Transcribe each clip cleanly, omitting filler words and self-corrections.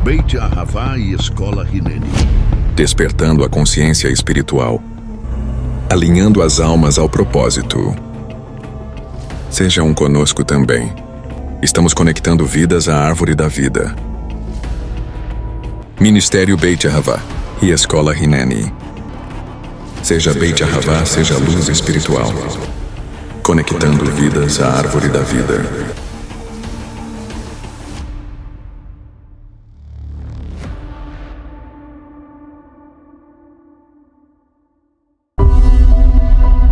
Beit Ahavá e Escola Hineni. Despertando a consciência espiritual, alinhando as almas ao propósito. Sejam conosco também. Estamos conectando vidas à árvore da vida. Ministério Beit Ahavá e Escola Hineni. Seja Beit Ahavá, seja luz espiritual. Conectando vidas à árvore da vida.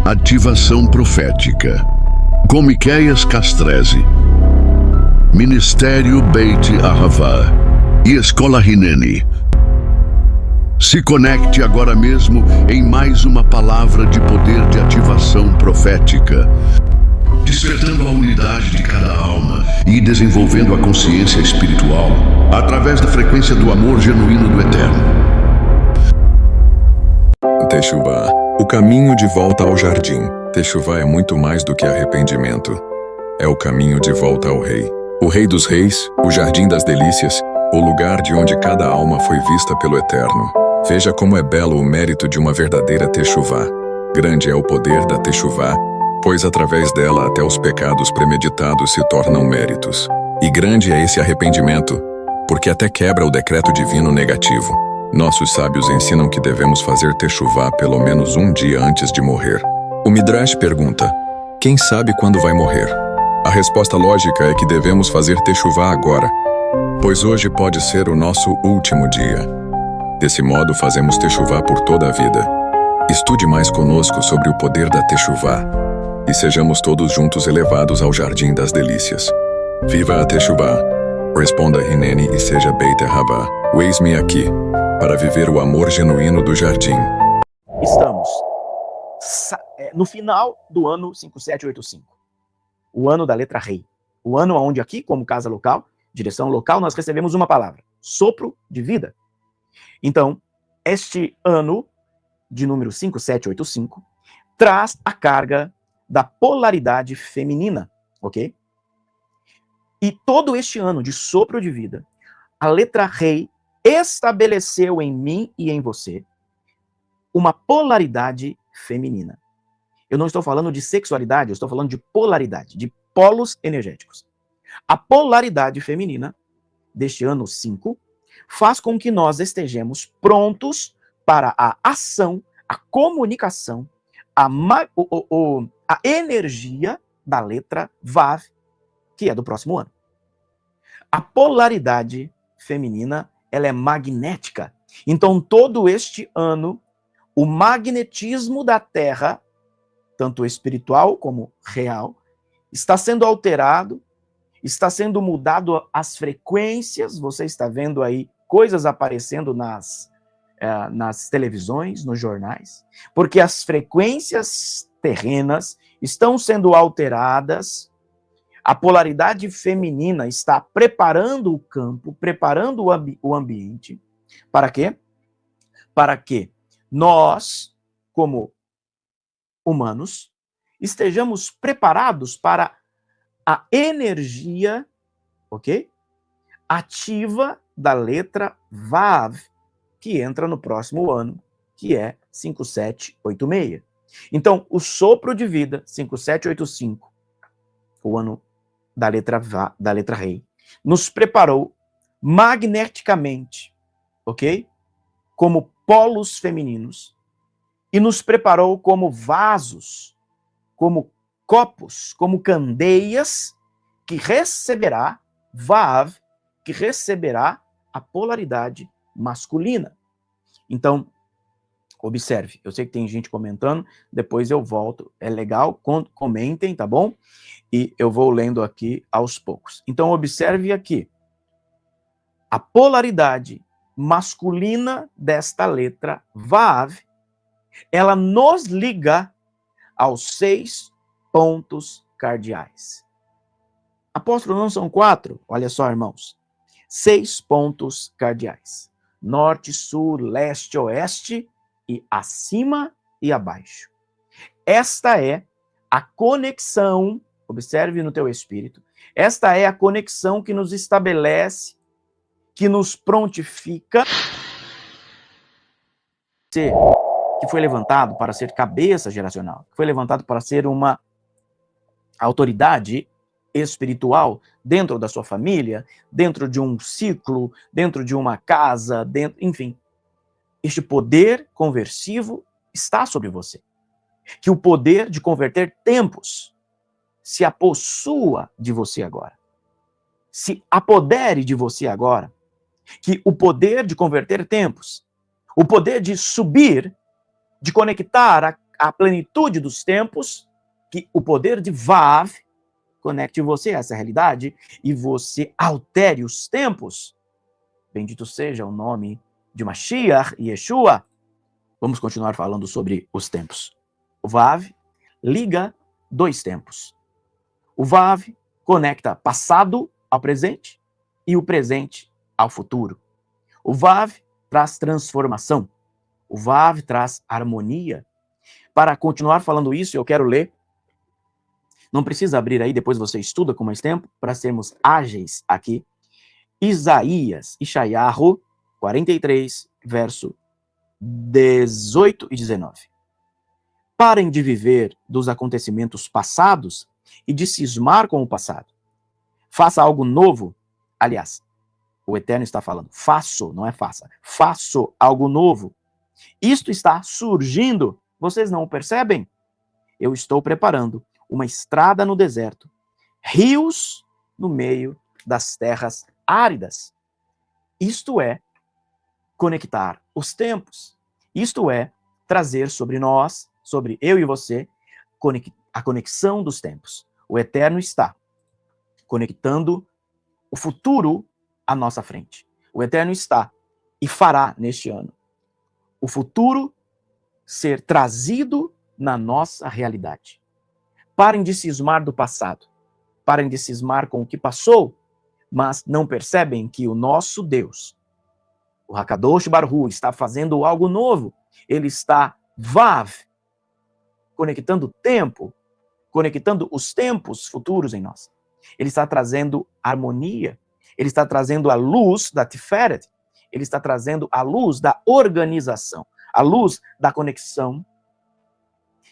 Ativação profética. Com Miqueias Castrese. Ministério Beit Ahavá e Escola Hineni. Se conecte agora mesmo em mais uma palavra de poder de ativação profética, despertando a unidade de cada alma e desenvolvendo a consciência espiritual através da frequência do amor genuíno do Eterno. Teshuvá, o caminho de volta ao jardim. Teshuvá é muito mais do que arrependimento. É o caminho de volta ao Rei. O Rei dos Reis, o Jardim das Delícias, o lugar de onde cada alma foi vista pelo Eterno. Veja como é belo o mérito de uma verdadeira Teshuvá. Grande é o poder da Teshuvá, pois através dela até os pecados premeditados se tornam méritos. E grande é esse arrependimento, porque até quebra o decreto divino negativo. Nossos sábios ensinam que devemos fazer Teshuvá pelo menos um dia antes de morrer. O Midrash pergunta: quem sabe quando vai morrer? A resposta lógica é que devemos fazer Teshuvá agora, pois hoje pode ser o nosso último dia. Desse modo, fazemos Teshuvá por toda a vida. Estude mais conosco sobre o poder da Teshuvá e sejamos todos juntos elevados ao Jardim das Delícias. Viva a Teshuvá! Responda Hineni e seja Beit Ahavá. Eis-me aqui, para viver o amor genuíno do jardim. Estamos no final do ano 5785. O ano da letra Rei. O ano onde aqui, como casa local, direção local, nós recebemos uma palavra: sopro de vida. Então, este ano de número 5785 traz a carga da polaridade feminina, ok? E todo este ano de sopro de vida, a letra Rei estabeleceu em mim e em você uma polaridade feminina. Eu não estou falando de sexualidade, eu estou falando de polaridade, de polos energéticos. A polaridade feminina deste ano 5 faz com que nós estejamos prontos para a ação, a comunicação, a energia da letra Vav, que é do próximo ano. A polaridade feminina, ela é magnética. Então, todo este ano, o magnetismo da Terra, tanto espiritual como real, está sendo alterado, está sendo mudado as frequências. Você está vendo aí coisas aparecendo nas televisões, nos jornais, porque as frequências terrenas estão sendo alteradas. A polaridade feminina está preparando o campo, preparando o ambiente. Para quê? Para que nós, como humanos, estejamos preparados para a energia, ok? Ativa da letra Vav, que entra no próximo ano, que é 5786. Então, o sopro de vida, 5785, o ano da letra Rei, nos preparou magneticamente, ok? Como polos femininos, e nos preparou como vasos, como copos, como candeias, que receberá Vav, que receberá a polaridade masculina. Então, observe, eu sei que tem gente comentando, depois eu volto, é legal, comentem, tá bom? E eu vou lendo aqui aos poucos. Então, observe aqui, a polaridade masculina desta letra Vav, ela nos liga aos 6 pontos cardeais. Apóstolo, não são 4? Olha só, irmãos. 6 pontos cardeais. Norte, sul, leste, oeste e acima e abaixo. Esta é a conexão, observe no teu espírito, esta é a conexão que nos estabelece, que nos prontifica, que foi levantado para ser cabeça geracional, que foi levantado para ser uma autoridade espiritual dentro da sua família, dentro de um ciclo, dentro de uma casa, enfim. Este poder conversivo está sobre você. Que o poder de converter tempos se apossua de você agora. Se apodere de você agora. Que o poder de converter tempos, o poder de subir, de conectar a plenitude dos tempos, que o poder de Vav conecte você a essa realidade e você altere os tempos. Bendito seja o nome de Mashiach e Yeshua. Vamos continuar falando sobre os tempos. O Vav liga dois tempos. O Vav conecta passado ao presente e o presente ao futuro. O Vav traz transformação. O Vav traz harmonia. Para continuar falando isso, eu quero ler. Não precisa abrir aí, depois você estuda com mais tempo, para sermos ágeis aqui. Isaías, Ishayahu 43, verso 18 e 19. Parem de viver dos acontecimentos passados e de cismar com o passado. Faça algo novo. Aliás, o Eterno está falando, faço, não é faça. Faço algo novo. Isto está surgindo. Vocês não o percebem? Eu estou preparando uma estrada no deserto, rios no meio das terras áridas. Isto é conectar os tempos. Isto é trazer sobre nós, sobre eu e você, a conexão dos tempos. O Eterno está conectando o futuro à nossa frente. O Eterno está e fará neste ano o futuro ser trazido na nossa realidade. Parem de cismar do passado. Parem de cismar com o que passou, mas não percebem que o nosso Deus, o Hakadosh Baruch Hu, está fazendo algo novo. Ele está Vav, conectando o tempo, conectando os tempos futuros em nós. Ele está trazendo harmonia. Ele está trazendo a luz da Tiferet. Ele está trazendo a luz da organização, a luz da conexão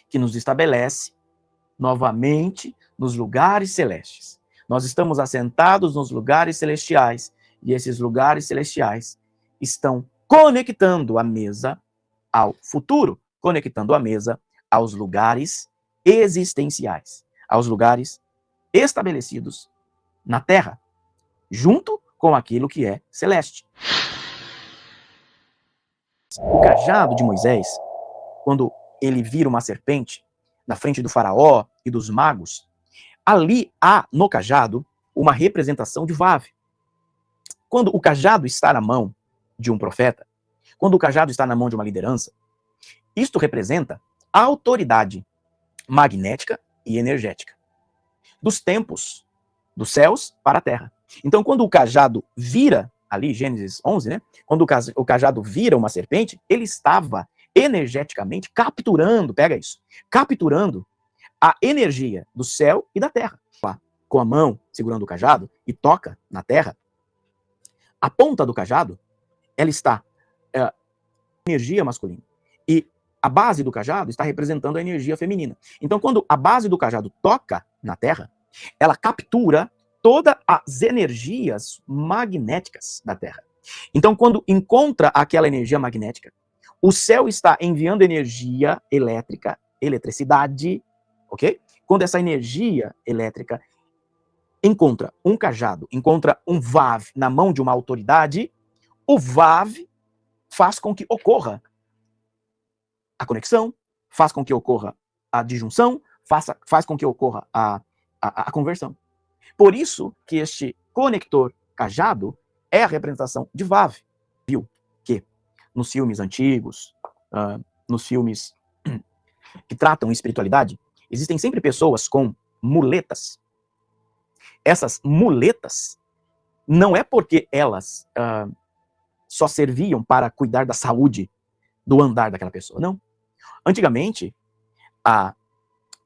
que nos estabelece novamente nos lugares celestes. Nós estamos assentados nos lugares celestiais e esses lugares celestiais estão conectando a mesa ao futuro, conectando a mesa aos lugares existenciais, aos lugares estabelecidos na Terra, junto com aquilo que é celeste. O cajado de Moisés, quando ele vira uma serpente na frente do faraó e dos magos, ali há no cajado uma representação de Vav. Quando o cajado está na mão de um profeta, quando o cajado está na mão de uma liderança, isto representa a autoridade magnética e energética dos tempos, dos céus para a terra. Então, quando o cajado vira, ali, Gênesis 11, né? Quando o cajado vira uma serpente, ele estava energeticamente capturando, pega isso, capturando a energia do céu e da terra. Com a mão segurando o cajado e toca na terra, a ponta do cajado, ela está energia masculina. E a base do cajado está representando a energia feminina. Então, quando a base do cajado toca na terra, ela captura todas as energias magnéticas da Terra. Então, quando encontra aquela energia magnética, o céu está enviando energia elétrica, eletricidade, ok? Quando essa energia elétrica encontra um cajado, encontra um Vav na mão de uma autoridade, o Vav faz com que ocorra a conexão, faz com que ocorra a disjunção, faz com que ocorra a conversão. Por isso que este conector cajado é a representação de Vav. Viu que nos filmes antigos, nos filmes que tratam espiritualidade, existem sempre pessoas com muletas. Essas muletas não é porque elas só serviam para cuidar da saúde do andar daquela pessoa, não. Antigamente,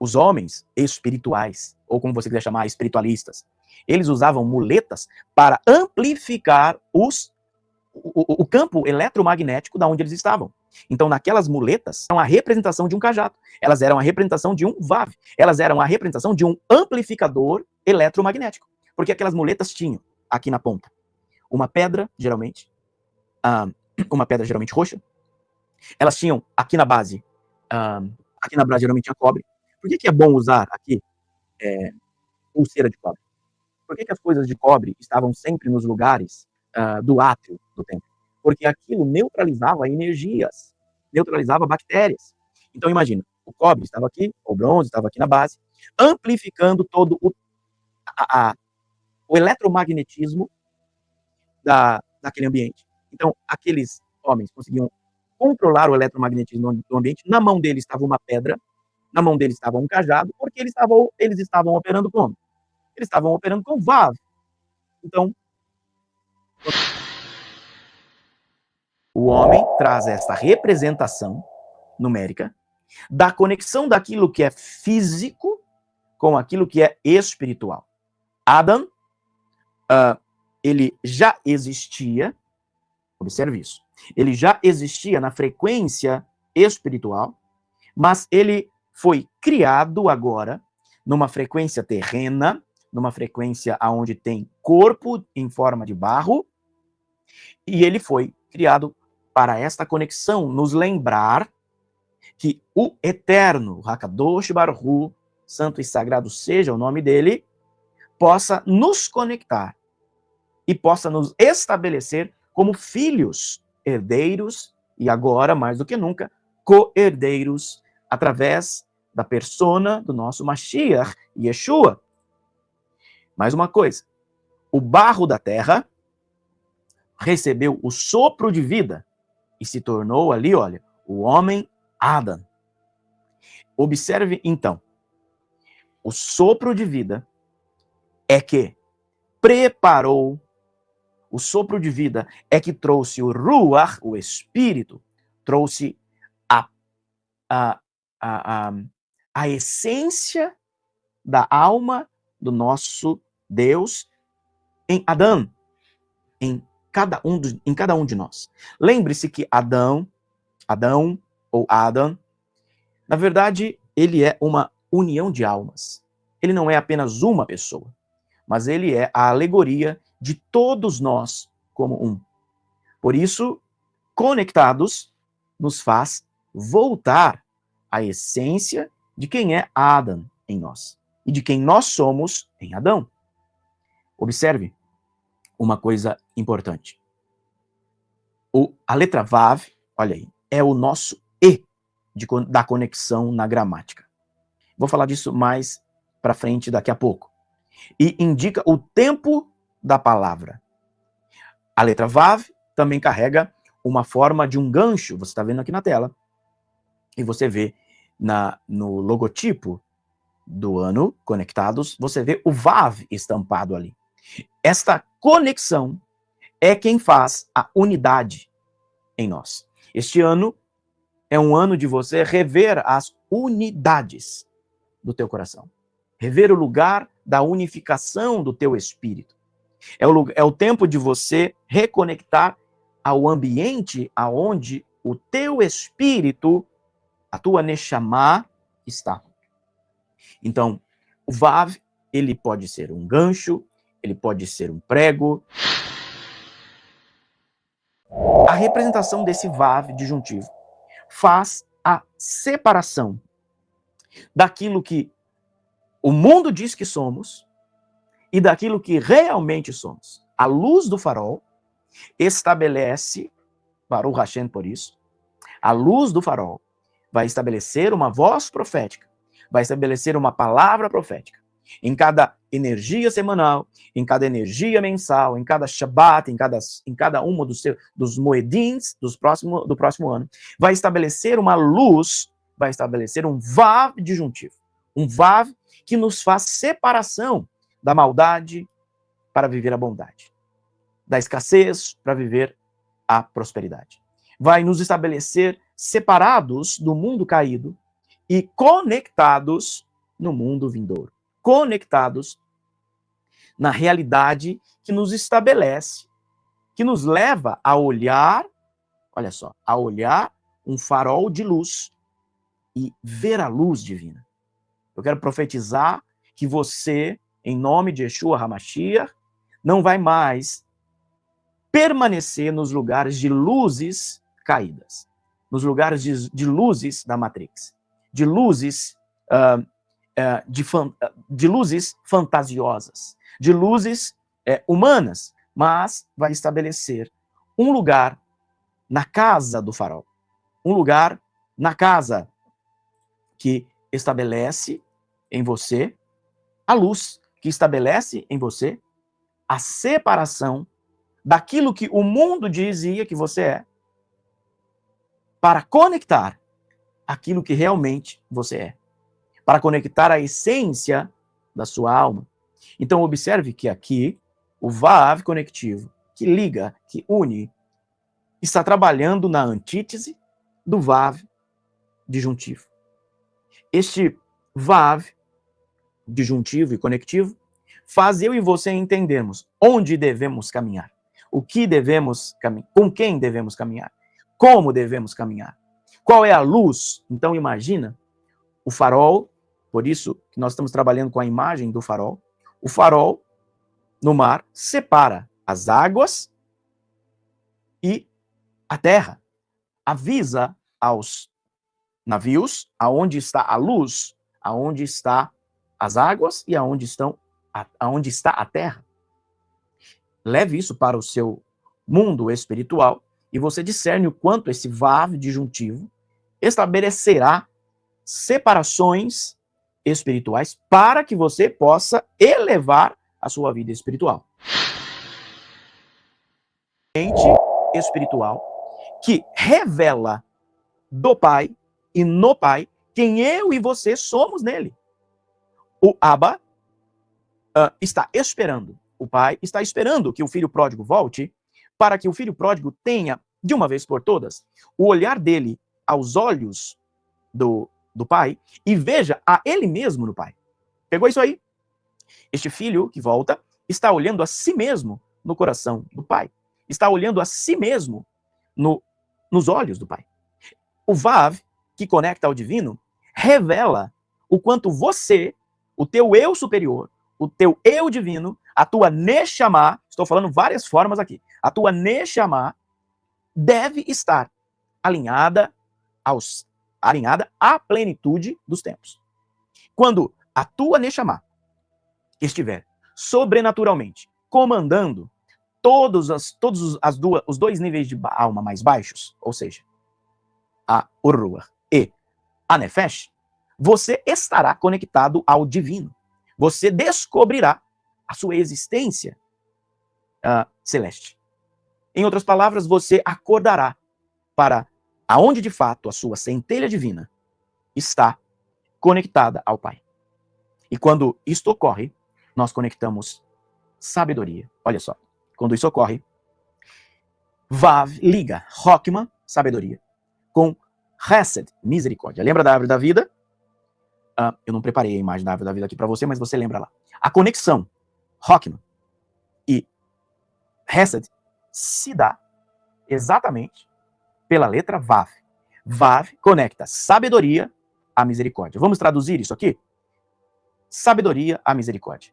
os homens espirituais, ou como você quiser chamar, espiritualistas, eles usavam muletas para amplificar o campo eletromagnético da onde eles estavam. Então, naquelas muletas, eram a representação de um cajado. Elas eram a representação de um VAV. Elas eram a representação de um amplificador eletromagnético. Porque aquelas muletas tinham, aqui na ponta, uma pedra, geralmente roxa. Elas tinham, aqui na base, geralmente tinha cobre. Por que é bom usar aqui pulseira de cobre? Por que as coisas de cobre estavam sempre nos lugares do átrio do templo? Porque aquilo neutralizava energias, neutralizava bactérias. Então imagina, o cobre estava aqui, o bronze estava aqui na base, amplificando todo o eletromagnetismo daquele ambiente. Então aqueles homens conseguiam controlar o eletromagnetismo do ambiente. Na mão deles estava uma pedra, na mão deles estava um cajado, porque eles estavam operando como? Eles estavam operando com VAV. Então, o homem traz essa representação numérica da conexão daquilo que é físico com aquilo que é espiritual. Adam, ele já existia, observe isso, ele já existia na frequência espiritual, mas ele foi criado agora numa frequência terrena, numa frequência onde tem corpo em forma de barro, e ele foi criado para esta conexão, nos lembrar que o Eterno, Hakadosh Baruch Hu, santo e sagrado seja o nome dele, possa nos conectar e possa nos estabelecer como filhos, herdeiros, e agora, mais do que nunca, co-herdeiros, através da persona do nosso Mashiach, Yeshua. Mais uma coisa, o barro da terra recebeu o sopro de vida e se tornou ali, olha, o homem Adam. Observe, então, o sopro de vida é que preparou, o sopro de vida é que trouxe o Ruach, o Espírito, trouxe a essência da alma do nosso Deus em Adão, em cada um de nós. Lembre-se que Adão ou Adam, na verdade, ele é uma união de almas. Ele não é apenas uma pessoa, mas ele é a alegoria de todos nós como um. Por isso, conectados nos faz voltar à essência de quem é Adam em nós e de quem nós somos em Adão. Observe uma coisa importante. A letra Vav, olha aí, é o nosso E da conexão na gramática. Vou falar disso mais para frente daqui a pouco. E indica o tempo da palavra. A letra Vav também carrega uma forma de um gancho, você está vendo aqui na tela, e você vê no logotipo do ano, conectados, você vê o Vav estampado ali. Esta conexão é quem faz a unidade em nós. Este ano é um ano de você rever as unidades do teu coração. Rever o lugar da unificação do teu espírito. É o tempo de você reconectar ao ambiente aonde o teu espírito, a tua Neshama, está. Então, o Vav, ele pode ser um gancho, ele pode ser um prego. A representação desse Vav disjuntivo faz a separação daquilo que o mundo diz que somos e daquilo que realmente somos. A luz do farol estabelece, Baruch Hashem por isso, a luz do farol vai estabelecer uma voz profética, vai estabelecer uma palavra profética. Em cada energia semanal, em cada energia mensal, em cada Shabbat, em cada uma dos moedins do próximo ano, vai estabelecer uma luz, vai estabelecer um Vav disjuntivo. Um Vav que nos faz separação da maldade para viver a bondade, da escassez para viver a prosperidade. Vai nos estabelecer separados do mundo caído e conectados no mundo vindouro. Conectados na realidade que nos estabelece, que nos leva a olhar, olha só, a olhar um farol de luz e ver a luz divina. Eu quero profetizar que você, em nome de Yeshua HaMashiach, não vai mais permanecer nos lugares de luzes caídas, nos lugares de luzes da Matrix, de luzes de luzes fantasiosas, de luzes humanas, mas vai estabelecer um lugar na casa do farol, um lugar na casa que estabelece em você a luz, que estabelece em você a separação daquilo que o mundo dizia que você é, para conectar aquilo que realmente você é, para conectar a essência da sua alma. Então observe que aqui o Vav conectivo, que liga, que une, está trabalhando na antítese do Vav disjuntivo. Este Vav disjuntivo e conectivo faz eu e você entendermos onde devemos caminhar, o que devemos caminhar, com quem devemos caminhar, como devemos caminhar, qual é a luz. Então imagina o farol, por isso que nós estamos trabalhando com a imagem do farol. O farol no mar separa as águas e a terra, avisa aos navios aonde está a luz, aonde está as águas e aonde está a terra. Leve isso para o seu mundo espiritual e você discerne o quanto esse Vav disjuntivo estabelecerá separações espirituais para que você possa elevar a sua vida espiritual. Mente espiritual que revela do Pai e no Pai quem eu e você somos nele. O Abba está esperando, o pai está esperando que o filho pródigo volte, para que o filho pródigo tenha, de uma vez por todas, o olhar dele aos olhos do pai e veja a ele mesmo no pai. Pegou isso aí? Este filho que volta está olhando a si mesmo no coração do pai, está olhando a si mesmo nos olhos do pai. O Vav, que conecta ao divino, revela o quanto você, o teu eu superior, o teu eu divino, a tua Neshama, estou falando várias formas aqui, a tua Neshama deve estar alinhada à plenitude dos tempos. Quando a tua Neshama estiver sobrenaturalmente comandando os dois níveis de alma mais baixos, ou seja, a Urruah e a Nefesh, você estará conectado ao divino. Você descobrirá a sua existência celeste. Em outras palavras, você acordará para aonde de fato a sua centelha divina está conectada ao Pai. E quando isto ocorre, nós conectamos sabedoria. Olha só, quando isso ocorre, Vav liga Hokmah, sabedoria, com Hesed, misericórdia. Lembra da árvore da vida? Eu não preparei a imagem da árvore da vida aqui para você, mas você lembra lá. A conexão Hokmah e Hesed se dá exatamente pela letra Vav. Vav conecta sabedoria à misericórdia. Vamos traduzir isso aqui? Sabedoria à misericórdia.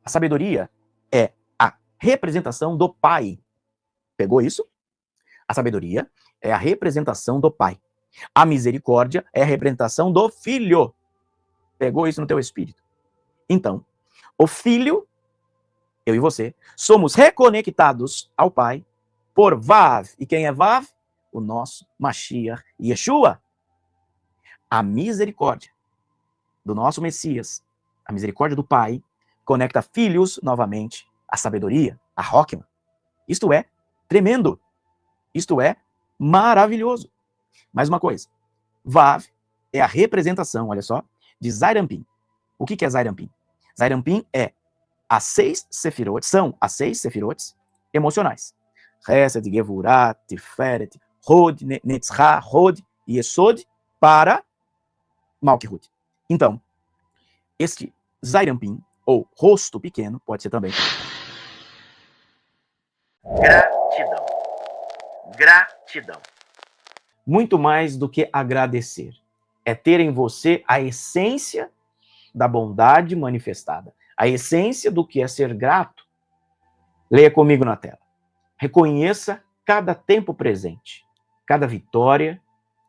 A sabedoria é a representação do Pai. Pegou isso? A sabedoria é a representação do Pai. A misericórdia é a representação do Filho. Pegou isso no teu espírito? Então, o Filho, eu e você, somos reconectados ao Pai por Vav. E quem é Vav? O nosso Mashiach Yeshua. A misericórdia do nosso Messias, a misericórdia do Pai, conecta filhos novamente à sabedoria, à Hokmah. Isto é tremendo. Isto é maravilhoso. Mais uma coisa. Vav é a representação, olha só, de Zairampim. O que é Zairampim? Zairampim são as 6 sefirotes emocionais. Hesed, Gevurah, Tiferet, Hod, Netzrah, Hod e Yesod para Malkihut. Então, Este Zairampim, ou rosto pequeno, pode ser também. Gratidão. Gratidão. Muito mais do que agradecer. É ter em você a essência da bondade manifestada. A essência do que é ser grato. Leia comigo na tela. Reconheça cada tempo presente, cada vitória,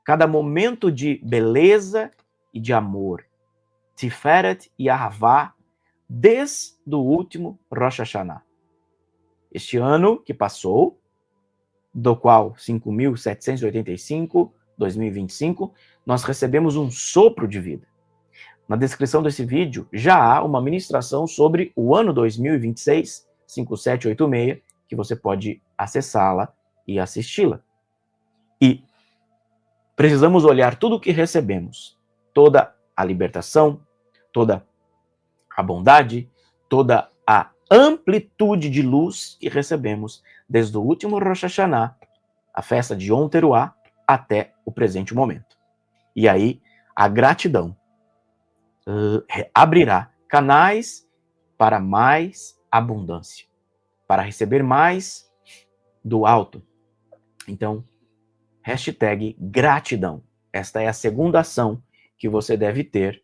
cada momento de beleza e de amor. Tiferet e Ahavá, desde o último Rosh Hashanah. Este ano que passou, do qual 5.785, 2025, nós recebemos um sopro de vida. Na descrição desse vídeo já há uma ministração sobre o ano 2026, 5786, que você pode acessá-la e assisti-la. E precisamos olhar tudo o que recebemos, toda a libertação, toda a bondade, toda a amplitude de luz que recebemos desde o último Rosh Hashanah, a festa de Yom Teruah, até o presente momento. E aí, a gratidão abrirá canais para mais abundância, para receber mais do alto. Então, hashtag gratidão. Esta é a segunda ação que você deve ter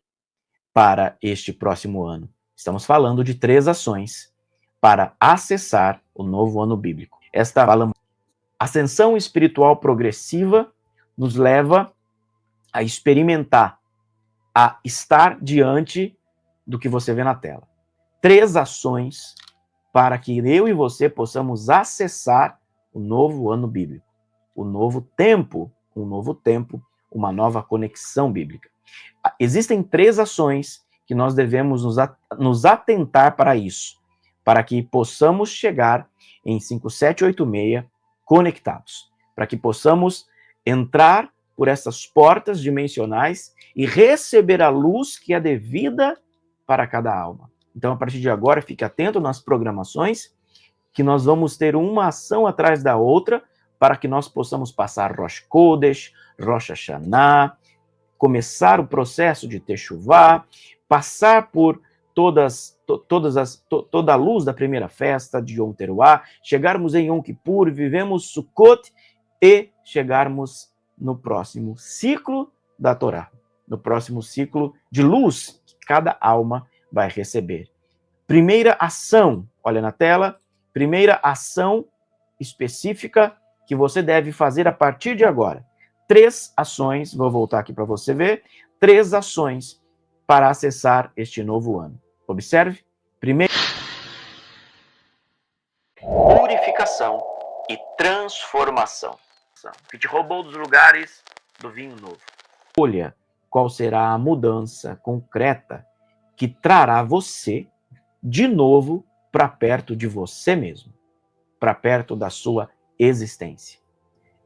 para este próximo ano. Estamos falando de 3 ações para acessar o novo ano bíblico. Esta ascensão espiritual progressiva nos leva a experimentar, a estar diante do que você vê na tela. 3 ações para que eu e você possamos acessar o novo ano bíblico, o novo tempo, uma nova conexão bíblica. Existem 3 ações que nós devemos nos atentar para isso, para que possamos chegar em 5786 conectados, para que possamos entrar por essas portas dimensionais e receber a luz que é devida para cada alma. Então, a partir de agora, fique atento nas programações, que nós vamos ter uma ação atrás da outra, para que nós possamos passar Rosh Kodesh, Rosh Hashanah, começar o processo de Teshuvah, passar por toda a luz da primeira festa de Yom Teruah, chegarmos em Yom Kippur, vivemos Sukkot e chegarmos no próximo ciclo da Torá, no próximo ciclo de luz que cada alma vai receber. Primeira ação, olha na tela, primeira ação específica que você deve fazer a partir de agora. 3 ações, vou voltar aqui para você ver, 3 ações para acessar este novo ano. Observe. Primeiro, purificação e transformação. Que te roubou dos lugares do vinho novo. Olha qual será a mudança concreta que trará você de novo para perto de você mesmo, para perto da sua existência.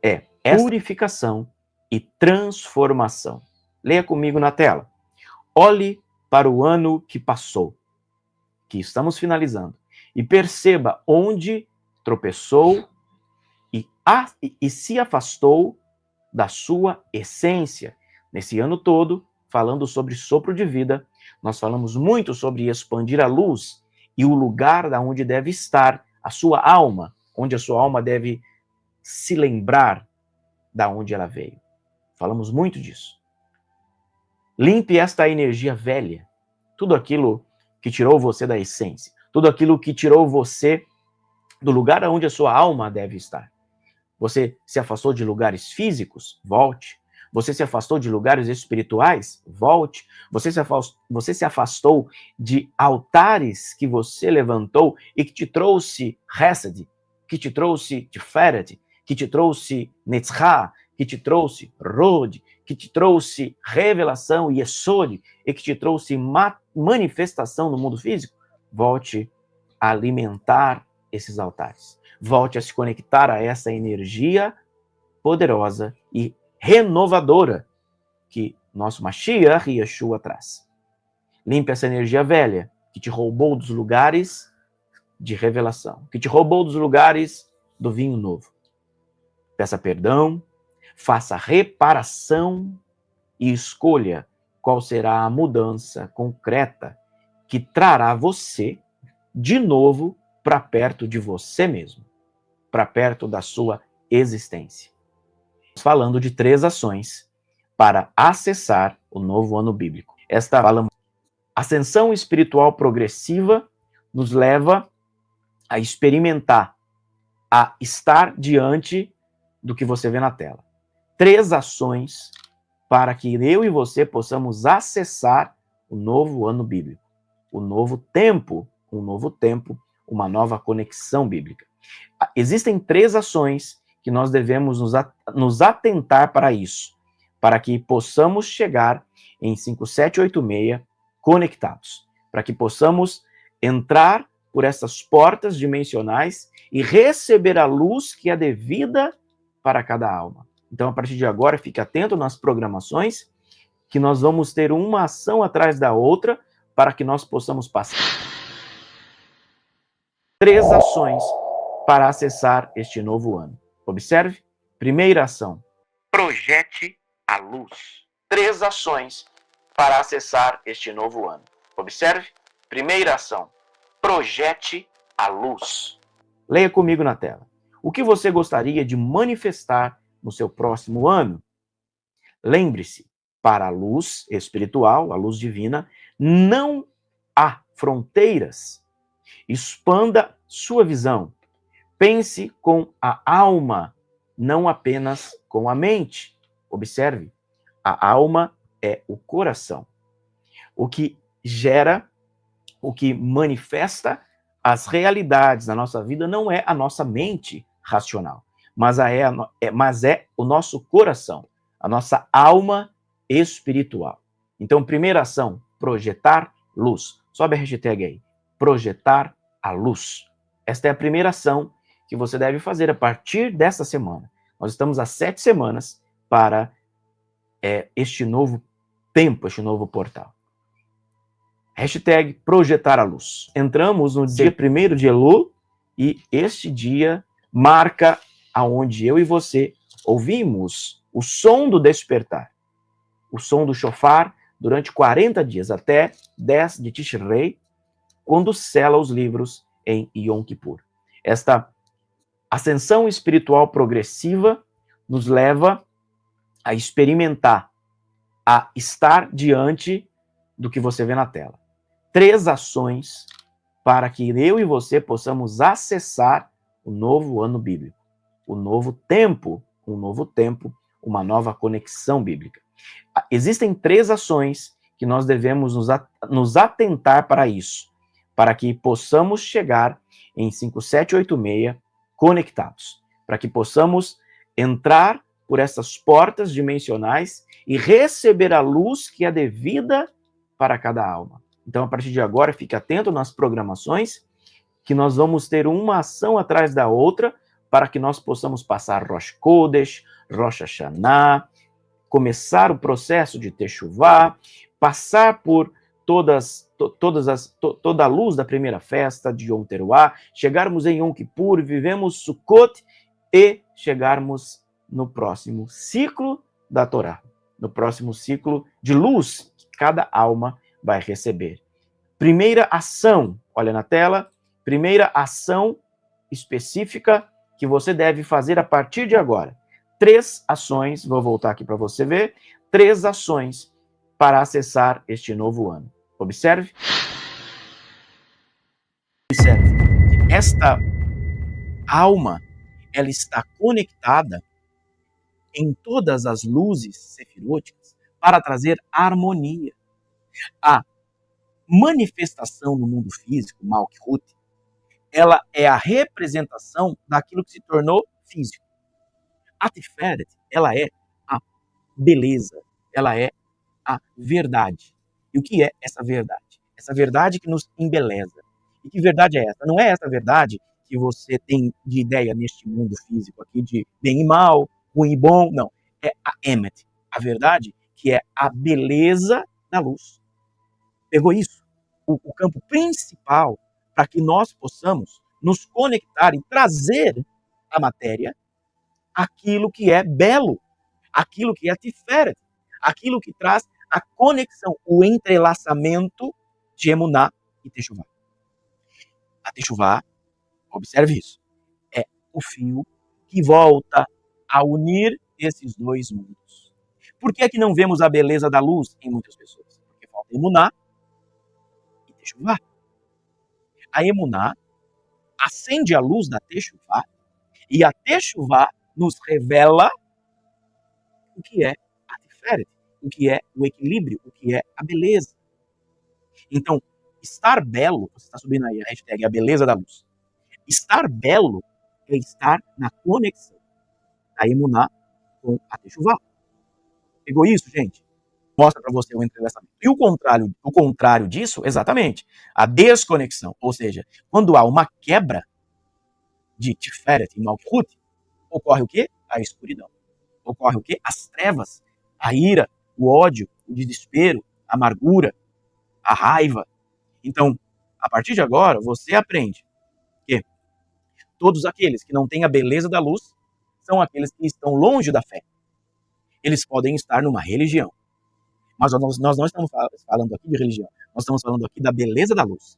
É purificação e transformação. Leia comigo na tela. Olhe para o ano que passou, que estamos finalizando, e perceba onde tropeçou e se afastou da sua essência. Nesse ano todo, falando sobre sopro de vida, nós falamos muito sobre expandir a luz e o lugar da onde deve estar a sua alma, onde a sua alma deve se lembrar da onde ela veio. Falamos muito disso. Limpe esta energia velha, tudo aquilo que tirou você da essência, tudo aquilo que tirou você do lugar onde a sua alma deve estar. Você se afastou de lugares físicos? Volte. Você se afastou de lugares espirituais? Volte. Você se afastou de altares que você levantou e que te trouxe Hesed, que te trouxe Tiferet, que te trouxe Netzach, que te trouxe Rod, que te trouxe revelação e Yesod, e que te trouxe manifestação no mundo físico? Volte a alimentar esses altares. Volte a se conectar a essa energia poderosa e renovadora que nosso Mashiach e Yeshua traz. Limpe essa energia velha que te roubou dos lugares de revelação, que te roubou dos lugares do vinho novo. Peça perdão, faça reparação e escolha qual será a mudança concreta que trará você de novo para perto de você mesmo, para perto da sua existência. Falando de 3 ações para acessar o novo ano bíblico. Esta fala, ascensão espiritual progressiva nos leva a experimentar, a estar diante do que você vê na tela. 3 ações para que eu e você possamos acessar o novo ano bíblico, o novo tempo, uma nova conexão bíblica. Existem 3 ações que nós devemos nos atentar para isso, para que possamos chegar em 5786 conectados, para que possamos entrar por essas portas dimensionais e receber a luz que é devida para cada alma. Então, a partir de agora, fique atento nas programações, que nós vamos ter uma ação atrás da outra para que nós possamos passar 3 ações para acessar este novo ano. Observe. Primeira ação: projete a luz. 3 ações para acessar este novo ano. Observe. Primeira ação: projete a luz. Leia comigo na tela. O que você gostaria de manifestar no seu próximo ano? Lembre-se, para a luz espiritual, a luz divina, não há fronteiras. Expanda sua visão. Pense com a alma, não apenas com a mente. Observe, a alma é o coração. O que gera, o que manifesta as realidades da nossa vida não é a nossa mente racional, mas é o nosso coração, a nossa alma espiritual. Então, primeira ação, projetar luz. Sobe a hashtag aí, projetar a luz. Esta é a primeira ação que você deve fazer a partir dessa semana. Nós estamos há 7 semanas para este novo tempo, este novo portal. Hashtag projetar a luz. Entramos no dia 1º de Elul e este dia marca aonde eu e você ouvimos o som do despertar, o som do shofar durante 40 dias, até 10 de Tishrei, quando sela os livros em Yom Kippur. Esta ascensão espiritual progressiva nos leva a experimentar, a estar diante do que você vê na tela. 3 ações para que eu e você possamos acessar o novo ano bíblico, o novo tempo, uma nova conexão bíblica. Existem 3 ações que nós devemos nos atentar para isso, para que possamos chegar em 5786 conectados, para que possamos entrar por essas portas dimensionais e receber a luz que é devida para cada alma. Então, a partir de agora, fique atento nas programações, que nós vamos ter uma ação atrás da outra, para que nós possamos passar Rosh Kodesh, Rosh Hashanah, começar o processo de Teshuvah, passar por toda a luz da primeira festa de Yom Teruah, chegarmos em Yom Kippur, vivemos Sukkot e chegarmos no próximo ciclo da Torá, no próximo ciclo de luz que cada alma vai receber. Primeira ação, olha na tela, primeira ação específica que você deve fazer a partir de agora. 3 ações, vou voltar aqui para você ver, 3 ações para acessar este novo ano. Observe. Observe. Esta alma, ela está conectada em todas as luzes sefiróticas para trazer harmonia. A manifestação no mundo físico, Malkut, ela é a representação daquilo que se tornou físico. A Tiferet, ela é a beleza, ela é a verdade. E o que é essa verdade? Essa verdade que nos embeleza. E que verdade é essa? Não é essa verdade que você tem de ideia neste mundo físico aqui de bem e mal, ruim e bom, não. É a Emet, a verdade que é a beleza da luz. Pegou isso? O campo principal para que nós possamos nos conectar e trazer à matéria aquilo que é belo, aquilo que é Tiferet, aquilo que traz a conexão, o entrelaçamento de Emuná e Teshuvá. A Teshuvá, observe isso, é o fio que volta a unir esses dois mundos. Por que é que não vemos a beleza da luz em muitas pessoas? Porque falta Emuná e Teshuvá. A Emuná acende a luz da Teshuvá e a Teshuvá nos revela o que é a Tiferet, o que é o equilíbrio, o que é a beleza. Então, estar belo, você está subindo aí a hashtag, a beleza da luz. Estar belo é estar na conexão da Emuná com a Teshuvá. Pegou isso, gente? Mostra para você o entrelaçamento. E o contrário disso, exatamente, a desconexão. Ou seja, quando há uma quebra de Tiferet e Malkut, ocorre o quê? A escuridão. Ocorre o quê? As trevas, a ira, o ódio, o desespero, a amargura, a raiva. Então, a partir de agora, você aprende que todos aqueles que não têm a beleza da luz são aqueles que estão longe da fé. Eles podem estar numa religião. Mas nós não estamos falando aqui de religião. Nós estamos falando aqui da beleza da luz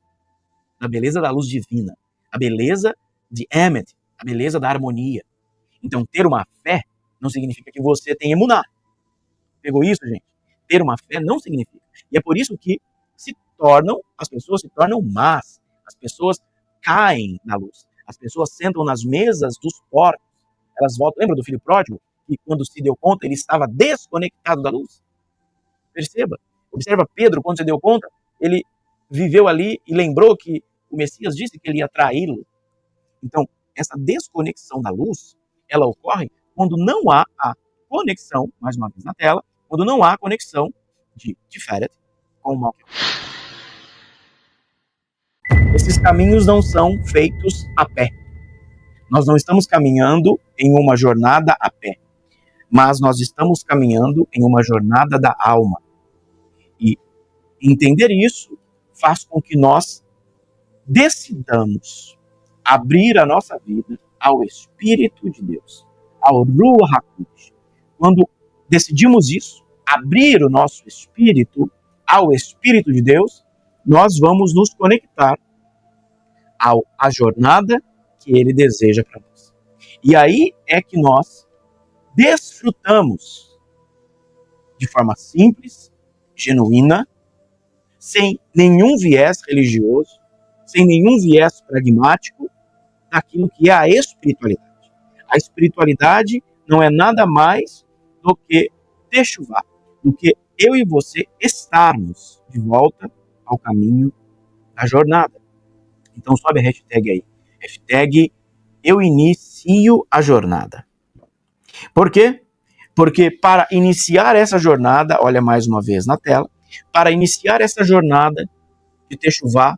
divina, a beleza de Emet, a beleza da harmonia. Então, ter uma fé não significa que você tem emuná. Pegou isso, gente? Ter uma fé não significa. E é por isso que as pessoas se tornam más. As pessoas caem na luz. As pessoas sentam nas mesas dos porcos. Elas voltam. Lembra do filho pródigo? Que quando se deu conta, ele estava desconectado da luz? Perceba. Observa Pedro, quando se deu conta, ele viveu ali e lembrou que o Messias disse que ele ia traí-lo. Então, essa desconexão da luz, ela ocorre quando não há a conexão, mais uma vez na tela, quando não há a conexão de Tiferet com o Malkut. Esses caminhos não são feitos a pé. Nós não estamos caminhando em uma jornada a pé, mas nós estamos caminhando em uma jornada da alma. E entender isso faz com que nós decidamos abrir a nossa vida ao Espírito de Deus, ao Ruach HaKodesh. Quando decidimos isso, abrir o nosso espírito ao Espírito de Deus, nós vamos nos conectar à jornada que Ele deseja para nós. E aí é que nós desfrutamos de forma simples, genuína, sem nenhum viés religioso, sem nenhum viés pragmático, daquilo que é a espiritualidade. A espiritualidade não é nada mais do que Teshuvá, do que eu e você estarmos de volta ao caminho da jornada. Então sobe a hashtag aí. Hashtag eu inicio a jornada. Por quê? Porque para iniciar essa jornada, olha mais uma vez na tela, para iniciar essa jornada de Teshuvá,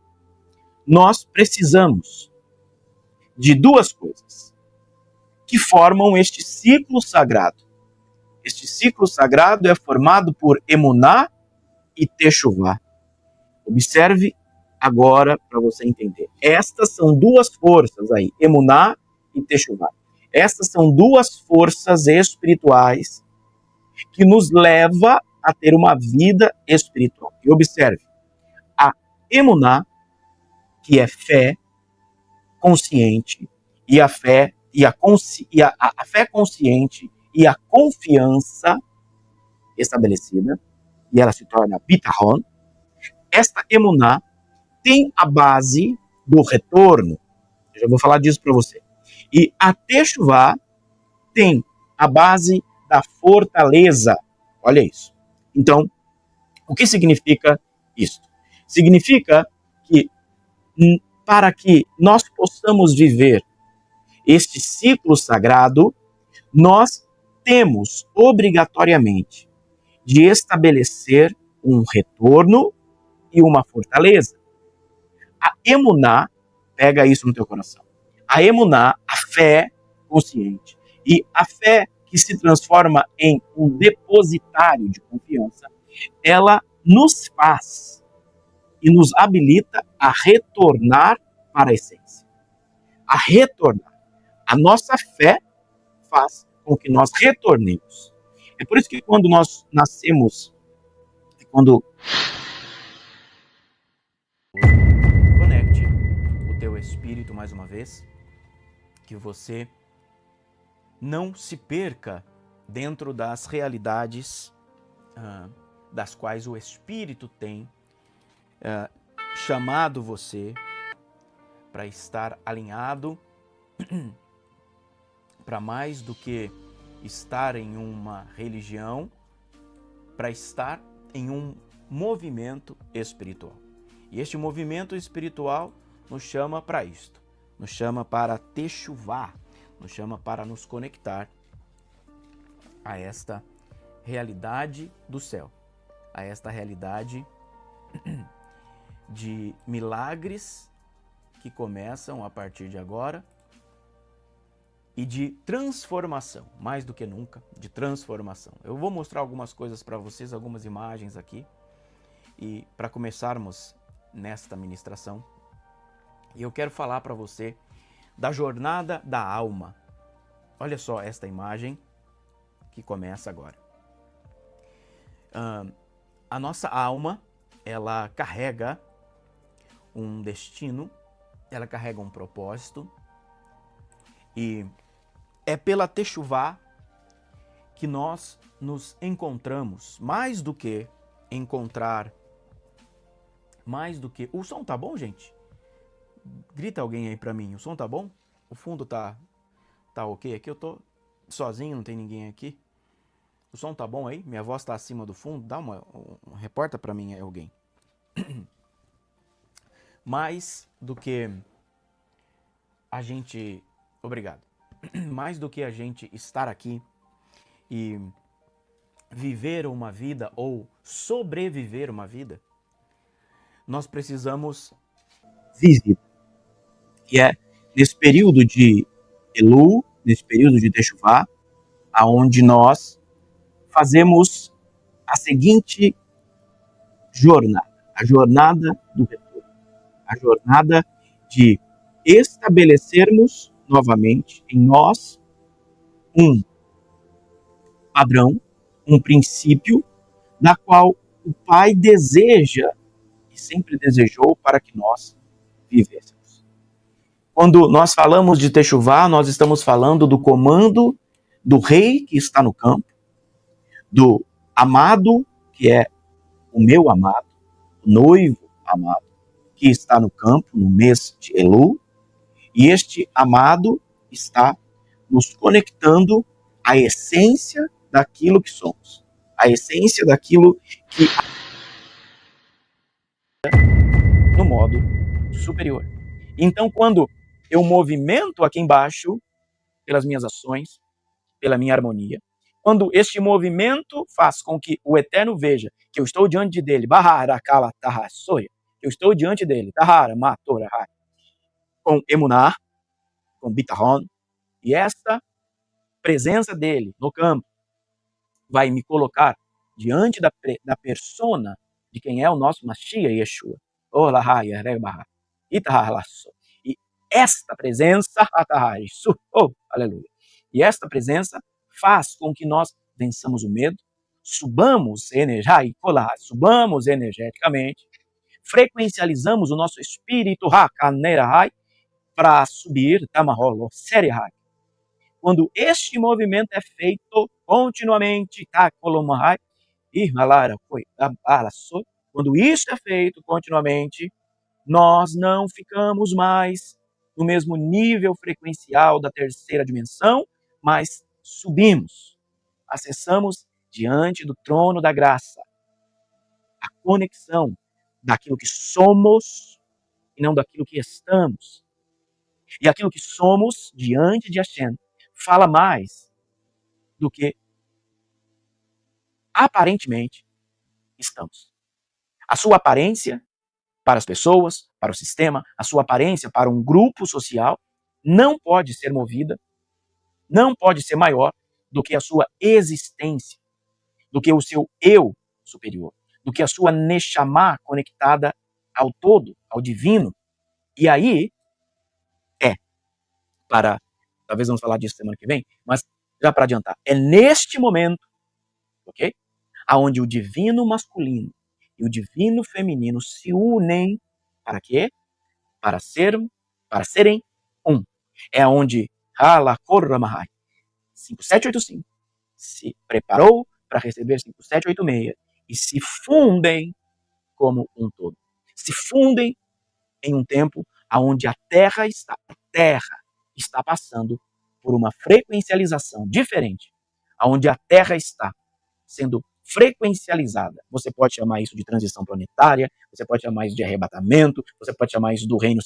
nós precisamos de duas coisas que formam este ciclo sagrado. Este ciclo sagrado é formado por Emuná e Teshuvá. Observe agora para você entender. Estas são duas forças aí, Emuná e Teshuvá. Estas são duas forças espirituais que nos levam a ter uma vida espiritual. E observe, a Emuná, que é fé consciente, e a fé consciente e a confiança estabelecida, e ela se torna Bitahon. Esta Emuná tem a base do retorno. Eu já vou falar disso para você. E a Teshuvá tem a base da fortaleza. Olha isso. Então, o que significa isso? Significa que para que nós possamos viver este ciclo sagrado, nós temos obrigatoriamente de estabelecer um retorno e uma fortaleza. A Emuná, pega isso no teu coração. A Emuná, a fé consciente, e a fé que se transforma em um depositário de confiança, ela nos faz e nos habilita a retornar para a essência. A retornar. A nossa fé faz com que nós retornemos. É por isso que quando nós nascemos quando conecte o teu espírito mais uma vez, que você não se perca dentro das realidades das quais o Espírito tem chamado você para estar alinhado para mais do que estar em uma religião, para estar em um movimento espiritual. E este movimento espiritual nos chama para isto, nos chama para techuvá, nos chama para nos conectar a esta realidade do céu, a esta realidade de milagres que começam a partir de agora e de transformação, mais do que nunca, de transformação. Eu vou mostrar algumas coisas para vocês, algumas imagens aqui, e para começarmos nesta ministração, e eu quero falar para você da jornada da alma. Olha só esta imagem que começa agora. A nossa alma, ela carrega um destino, ela carrega um propósito, e é pela techuvá que nós nos encontramos, mais do que encontrar, mais do que... O som tá bom, gente? Grita alguém aí pra mim, o som tá bom? O fundo tá ok? Aqui eu tô sozinho, não tem ninguém aqui. O som tá bom aí? Minha voz tá acima do fundo? Dá uma reporta pra mim aí alguém. Mais do que a gente... Obrigado. Mais do que a gente estar aqui e viver uma vida ou sobreviver uma vida, nós precisamos visita. E é nesse período de Elu, nesse período de Techuvá, aonde nós fazemos a seguinte jornada, a jornada do retorno, a jornada de estabelecermos novamente em nós um padrão, um princípio, da qual o Pai deseja e sempre desejou para que nós vivêssemos. Quando nós falamos de Techuvá, nós estamos falando do comando do rei que está no campo, do amado, que é o meu amado, o noivo amado, que está no campo no mês de Elu, e este amado está nos conectando à essência daquilo que somos, à essência daquilo que no modo superior. Então, quando eu movimento aqui embaixo, pelas minhas ações, pela minha harmonia, quando este movimento faz com que o Eterno veja que eu estou diante dele, eu estou diante dele, com emuná, com bitahon, e esta presença dele no campo vai me colocar diante da persona de quem é o nosso Mashiach Yeshua. E esta presença, aleluia. E esta presença faz com que nós vençamos o medo, subamos energeticamente, frequencializamos o nosso espírito para subir quando este movimento é feito continuamente, quando isso é feito continuamente, nós não ficamos mais no mesmo nível frequencial da terceira dimensão, mas subimos, acessamos diante do trono da graça a conexão daquilo que somos e não daquilo que estamos. E aquilo que somos diante de Hashem fala mais do que aparentemente estamos. A sua aparência para as pessoas, para o sistema, a sua aparência para um grupo social não pode ser movida, não pode ser maior do que a sua existência, do que o seu eu superior, do que a sua Neshama conectada ao todo, ao divino. E aí, talvez vamos falar disso semana que vem, mas já para adiantar, é neste momento, ok? Aonde o divino masculino e o divino feminino se unem para quê? Para serem um. É onde Halakorramahai 5785 se preparou para receber 5786 e se fundem como um todo. Se fundem em um tempo onde a Terra está passando por uma frequencialização diferente, onde a Terra está sendo frequencializada. Você pode chamar isso de transição planetária, você pode chamar isso de arrebatamento, você pode chamar isso do reino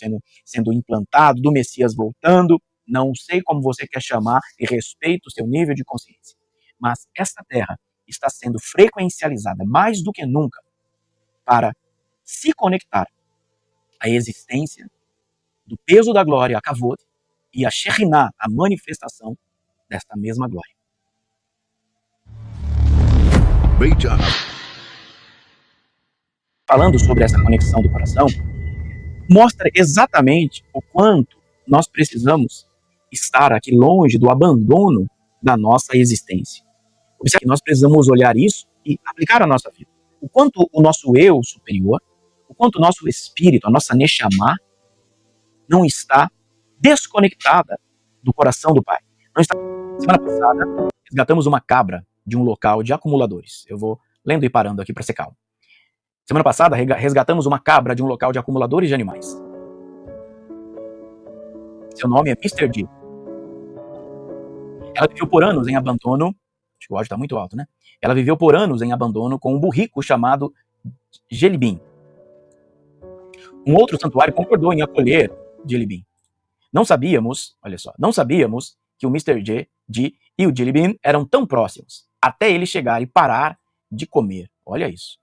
sendo implantado, do Messias voltando. Não sei como você quer chamar e respeito o seu nível de consciência. Mas esta Terra está sendo frequencializada mais do que nunca para se conectar à existência do peso da glória, a Kavod, e a Shekhinah, a manifestação desta mesma glória. Beit Ha'am. Falando sobre essa conexão do coração, mostra exatamente o quanto nós precisamos estar aqui longe do abandono da nossa existência. Observe que nós precisamos olhar isso e aplicar a nossa vida. O quanto o nosso eu superior, o quanto o nosso espírito, a nossa Neshama, não está desconectada do coração do Pai. Não está. Semana passada, resgatamos uma cabra de um local de acumuladores. Eu vou lendo e parando aqui para ser calmo. Semana passada, resgatamos uma cabra de um local de acumuladores de animais. Seu nome é Mr. D. Ela viveu por anos em abandono. Acho que o áudio está muito alto, né? Ela viveu por anos em abandono com um burrico chamado Jelibim. Um outro santuário concordou em acolher Jelibim. Não sabíamos, olha só, não sabíamos que o Mr. D e o Jelibim eram tão próximos, até ele chegar e parar de comer. Olha isso.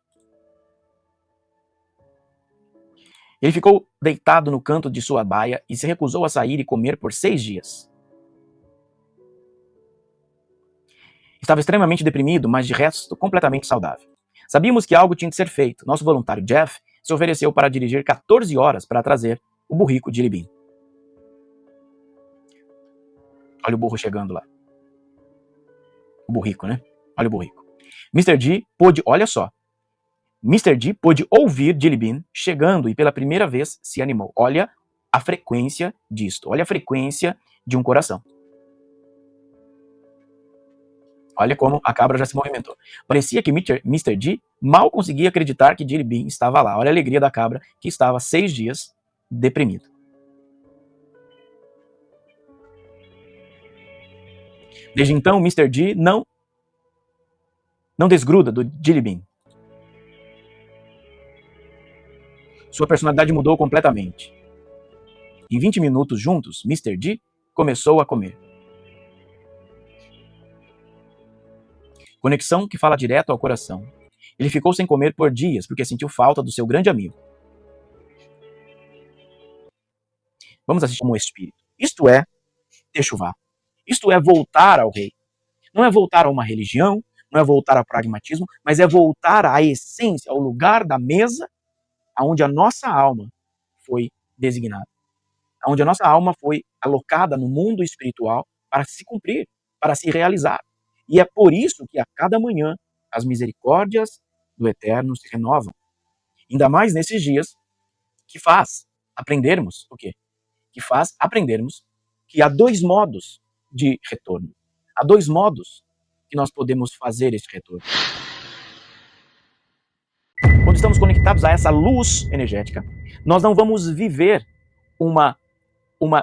Ele ficou deitado no canto de sua baia e se recusou a sair e comer por 6 dias. Estava extremamente deprimido, mas de resto completamente saudável. Sabíamos que algo tinha que ser feito. Nosso voluntário Jeff se ofereceu para dirigir 14 horas para trazer o burrico de Jelibim. Olha o burro chegando lá. O burrico, né? Olha o burrico. Mr. D pôde, olha só. Mr. D pôde ouvir Jelibim chegando e pela primeira vez se animou. Olha a frequência disto. Olha a frequência de um coração. Olha como a cabra já se movimentou. Parecia que Mr. D mal conseguia acreditar que Jelibim estava lá. Olha a alegria da cabra que estava 6 dias deprimido. Desde então, Mr. D não desgruda do Jelibim. Sua personalidade mudou completamente. Em 20 minutos juntos, Mr. D começou a comer. Conexão que fala direto ao coração. Ele ficou sem comer por dias porque sentiu falta do seu grande amigo. Vamos assistir como espírito. Isto é Teshuvá. Isto é voltar ao rei. Não é voltar a uma religião, não é voltar ao pragmatismo, mas é voltar à essência, ao lugar da mesa onde a nossa alma foi designada. Onde a nossa alma foi alocada no mundo espiritual para se cumprir, para se realizar. E é por isso que a cada manhã as misericórdias do Eterno se renovam. Ainda mais nesses dias que faz aprendermos o quê? Que faz aprendermos que há 2 modos de retorno. Há 2 modos que nós podemos fazer esse retorno. Quando estamos conectados a essa luz energética, nós não vamos viver uma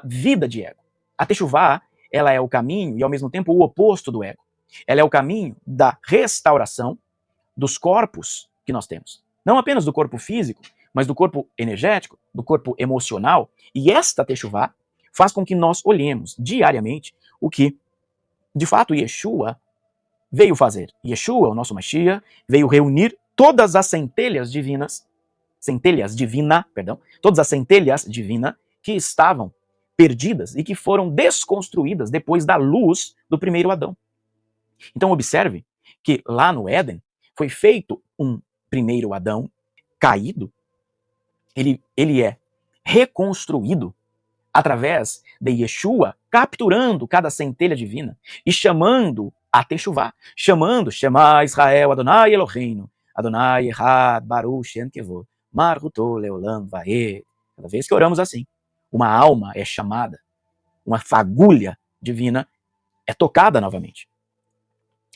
vida de ego. A Teshuvá, ela é o caminho e ao mesmo tempo o oposto do ego. Ela é o caminho da restauração dos corpos que nós temos. Não apenas do corpo físico, mas do corpo energético, do corpo emocional. E esta Teshuvá faz com que nós olhemos diariamente o que, de fato, Yeshua veio fazer. Yeshua, o nosso Mashiach, veio reunir todas as centelhas divinas que estavam perdidas e que foram desconstruídas depois da luz do primeiro Adão. Então observe que lá no Éden foi feito um primeiro Adão caído. Ele é reconstruído através de Yeshua capturando cada centelha divina e chamando a Teshuvá, chamando Shema Israel Adonai Eloheinu, Adonai Echad Baruch Shem Kevod Malchuto Leolam Vaed. Cada vez que oramos assim, uma alma é chamada, uma fagulha divina é tocada novamente.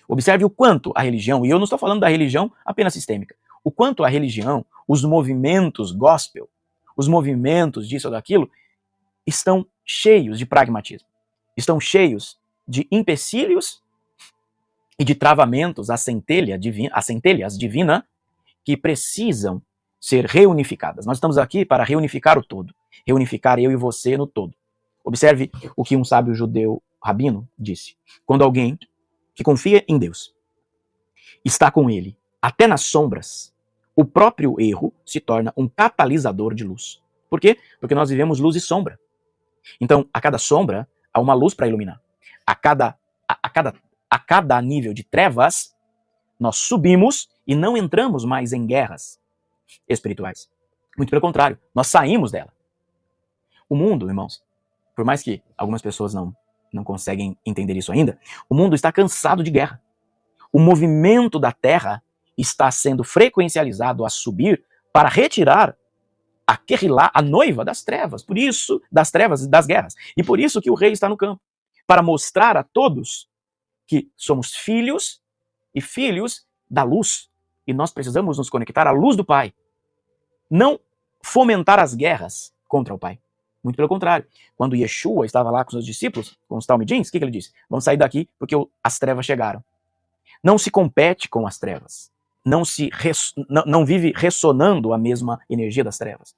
Observe o quanto a religião, e eu não estou falando da religião apenas sistêmica, o quanto a religião, os movimentos gospel, os movimentos disso ou daquilo, estão cheios de pragmatismo, estão cheios de empecilhos e de travamentos às centelhas divinas que precisam ser reunificadas. Nós estamos aqui para reunificar o todo, reunificar eu e você no todo. Observe o que um sábio judeu rabino disse. Quando alguém que confia em Deus está com ele até nas sombras, o próprio erro se torna um catalisador de luz. Por quê? Porque nós vivemos luz e sombra. Então, a cada sombra, há uma luz para iluminar. A cada nível de trevas, nós subimos e não entramos mais em guerras espirituais. Muito pelo contrário, nós saímos dela. O mundo, irmãos, por mais que algumas pessoas não conseguem entender isso ainda, o mundo está cansado de guerra. O movimento da Terra está sendo frequencializado a subir para retirar a Kehilá, a noiva das trevas, por isso, das trevas e das guerras. E por isso que o rei está no campo, para mostrar a todos que somos filhos e filhos da luz. E nós precisamos nos conectar à luz do Pai. Não fomentar as guerras contra o Pai. Muito pelo contrário. Quando Yeshua estava lá com os discípulos, com os talmidins, o que ele disse? Vamos sair daqui porque as trevas chegaram. Não se compete com as trevas. Não vive ressonando a mesma energia das trevas.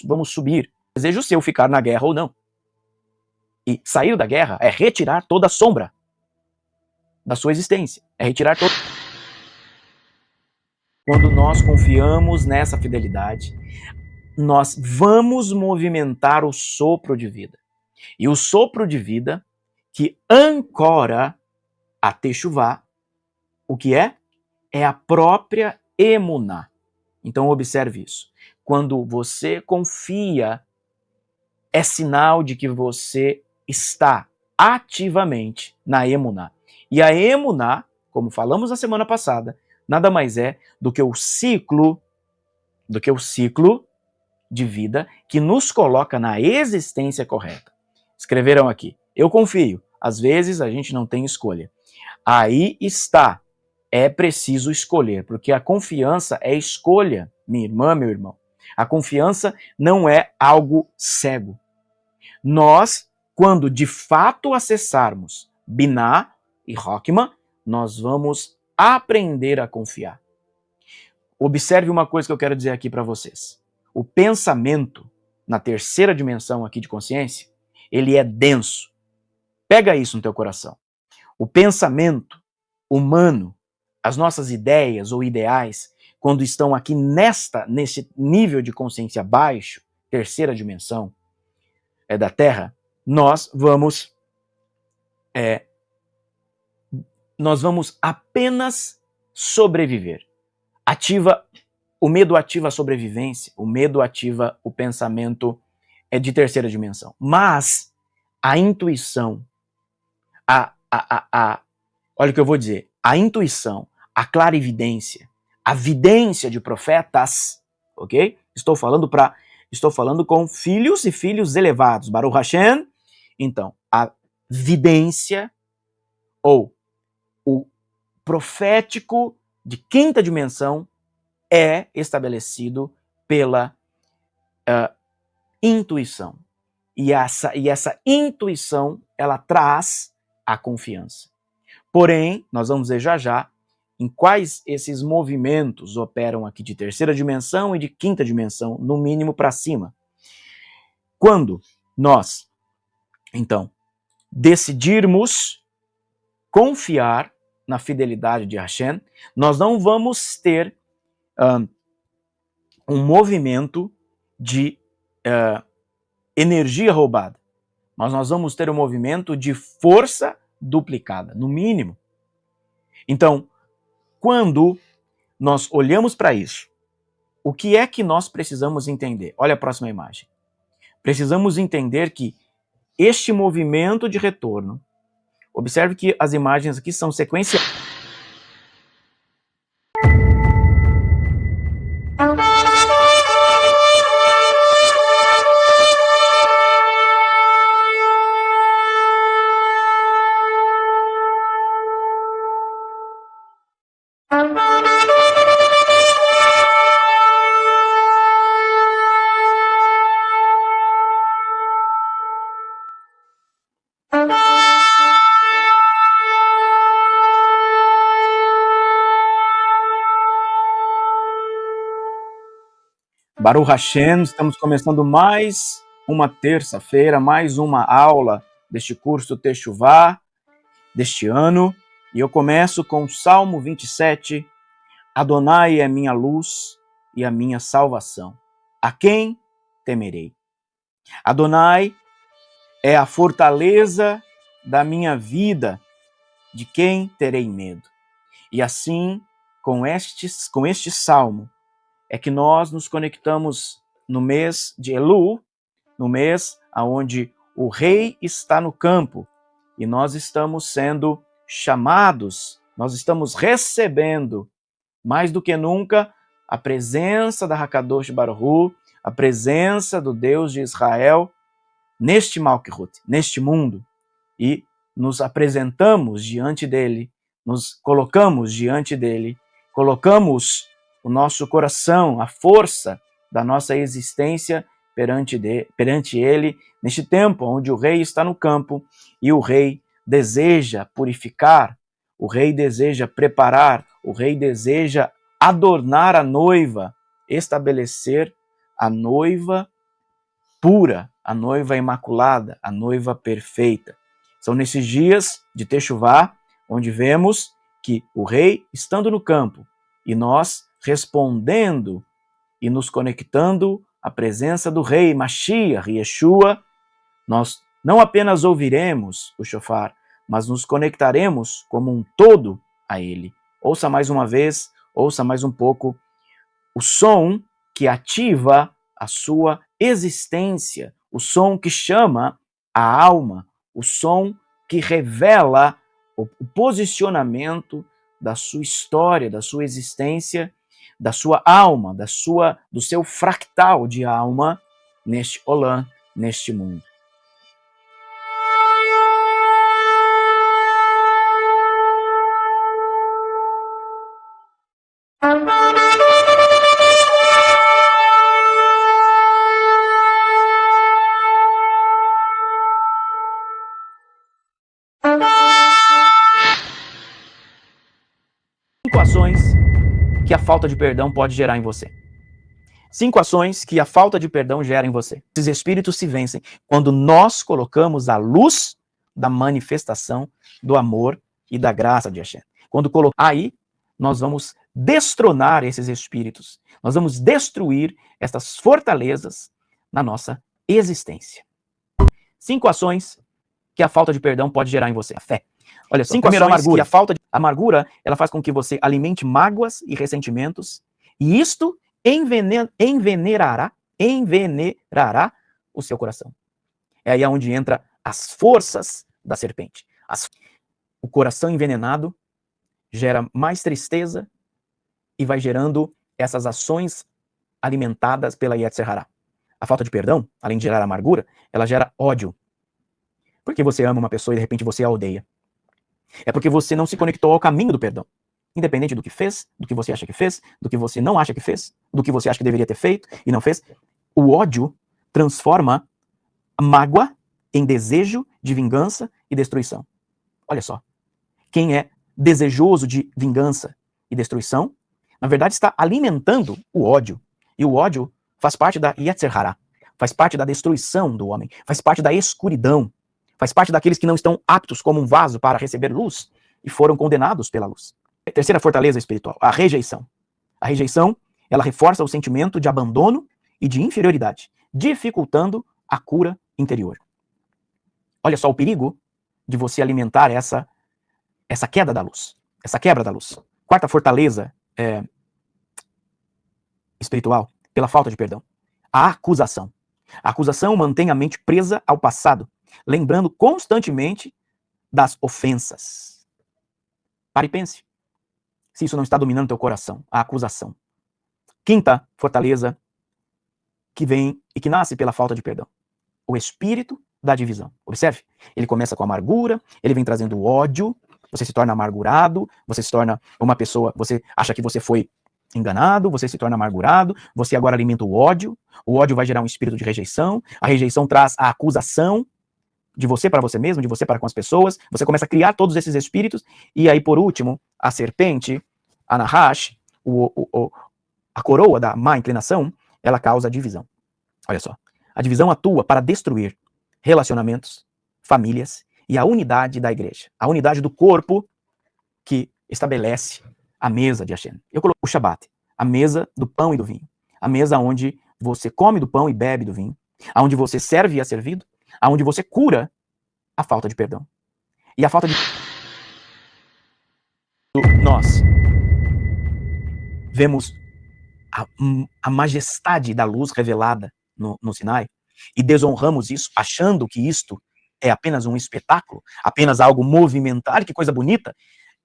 Vamos subir. Desejo seu ficar na guerra ou não. E sair da guerra é retirar toda a sombra da sua existência. É retirar todo. Quando nós confiamos nessa fidelidade, nós vamos movimentar o sopro de vida. E o sopro de vida que ancora a Teshuvá, o que é? É a própria emuná. Então observe isso. Quando você confia, é sinal de que você está ativamente na emuná. E a emuná, como falamos na semana passada, nada mais é do que o ciclo de vida que nos coloca na existência correta. Escreveram aqui, eu confio, às vezes a gente não tem escolha. Aí está, é preciso escolher, porque a confiança é escolha, minha irmã, meu irmão. A confiança não é algo cego. Nós, quando de fato acessarmos Biná e Rockman, nós vamos aprender a confiar. Observe uma coisa que eu quero dizer aqui para vocês. O pensamento, na terceira dimensão aqui de consciência, ele é denso. Pega isso no teu coração. O pensamento humano, as nossas ideias ou ideais, quando estão aqui nesse nível de consciência baixo, terceira dimensão da Terra, nós vamos apenas sobreviver. O medo ativa a sobrevivência, o medo ativa o pensamento de terceira dimensão. Mas a intuição, olha o que eu vou dizer, a intuição, a clarividência, a vidência de profetas, ok? Estou falando com filhos e filhos elevados, Baruch Hashem. Então, a vidência ou o profético de quinta dimensão é estabelecido pela intuição. E essa intuição, ela traz a confiança. Porém, nós vamos ver já em quais esses movimentos operam aqui de terceira dimensão e de quinta dimensão, no mínimo para cima. Quando nós, então, decidirmos confiar na fidelidade de Hashem, nós não vamos ter um movimento de energia roubada, mas nós vamos ter um movimento de força duplicada, no mínimo. Então, quando nós olhamos para isso, o que é que nós precisamos entender? Olha a próxima imagem. Precisamos entender que este movimento de retorno, observe que as imagens aqui são sequenciais. Baruch Hashem, estamos começando mais uma terça-feira, mais uma aula deste curso Teshuvá, deste ano. E eu começo com o Salmo 27, Adonai é minha luz e a minha salvação. A quem temerei? Adonai é a fortaleza da minha vida, de quem terei medo? E assim, com este salmo, é que nós nos conectamos no mês de Elul, no mês onde o rei está no campo, e nós estamos sendo chamados, nós estamos recebendo, mais do que nunca, a presença da Hakadosh Baruch Hu, a presença do Deus de Israel, neste Malkihut, neste mundo, e nos apresentamos diante dele, nos colocamos diante dele, colocamos o nosso coração, a força da nossa existência perante ele, neste tempo onde o rei está no campo e o rei deseja purificar, o rei deseja preparar, o rei deseja adornar a noiva, estabelecer a noiva pura, a noiva imaculada, a noiva perfeita. São nesses dias de Teshuvá, onde vemos que o rei estando no campo e nós respondendo e nos conectando à presença do rei Mashiach, Yeshua, nós não apenas ouviremos o shofar, mas nos conectaremos como um todo a ele. Ouça mais uma vez, ouça mais um pouco o som que ativa a sua existência, o som que chama a alma, o som que revela o posicionamento da sua história, da sua existência, da sua alma, do seu fractal de alma neste Olam, neste mundo. Cinco ações que a falta de perdão pode gerar em você. 5 ações que a falta de perdão gera em você. Esses espíritos se vencem quando nós colocamos a luz da manifestação do amor e da graça de Hashem. Quando aí, nós vamos destronar esses espíritos. Nós vamos destruir essas fortalezas na nossa existência. 5 ações que a falta de perdão pode gerar em você. A fé. Olha, 5 ações amargura. Que a amargura, ela faz com que você alimente mágoas e ressentimentos, e isto envenenará o seu coração. É aí onde entra as forças da serpente. O coração envenenado gera mais tristeza e vai gerando essas ações alimentadas pela Yetzer Hará. A falta de perdão, além de gerar amargura, ela gera ódio. Porque você ama uma pessoa e de repente você a odeia. É porque você não se conectou ao caminho do perdão. Independente do que fez, do que você acha que fez, do que você não acha que fez, do que você acha que deveria ter feito e não fez, o ódio transforma a mágoa em desejo de vingança e destruição. Olha só. Quem é desejoso de vingança e destruição, na verdade está alimentando o ódio. E o ódio faz parte da Yetzer Hará, faz parte da destruição do homem, faz parte da escuridão, faz parte daqueles que não estão aptos como um vaso para receber luz e foram condenados pela luz. Terceira fortaleza espiritual, a rejeição. A rejeição, ela reforça o sentimento de abandono e de inferioridade, dificultando a cura interior. Olha só o perigo de você alimentar essa queda da luz, essa quebra da luz. Quarta fortaleza espiritual, pela falta de perdão, a acusação. A acusação mantém a mente presa ao passado, lembrando constantemente das ofensas. Pare e pense. Se isso não está dominando teu coração, a acusação. Quinta fortaleza que vem e que nasce pela falta de perdão. O espírito da divisão. Observe, ele começa com amargura, ele vem trazendo ódio, você se torna amargurado, você se torna uma pessoa, você acha que você foi enganado, você se torna amargurado, você agora alimenta o ódio vai gerar um espírito de rejeição, a rejeição traz a acusação de você para você mesmo, de você para com as pessoas, você começa a criar todos esses espíritos, e aí por último, a serpente, a Nahash, a coroa da má inclinação, ela causa divisão. Olha só. A divisão atua para destruir relacionamentos, famílias e a unidade da igreja. A unidade do corpo que estabelece a mesa de Hashem. Eu coloco o Shabat, a mesa do pão e do vinho. A mesa onde você come do pão e bebe do vinho. Onde você serve e é servido. Onde você cura a falta de perdão. E a falta de... Nós vemos a majestade da luz revelada no Sinai e desonramos isso, achando que isto é apenas um espetáculo, apenas algo movimentar, que coisa bonita.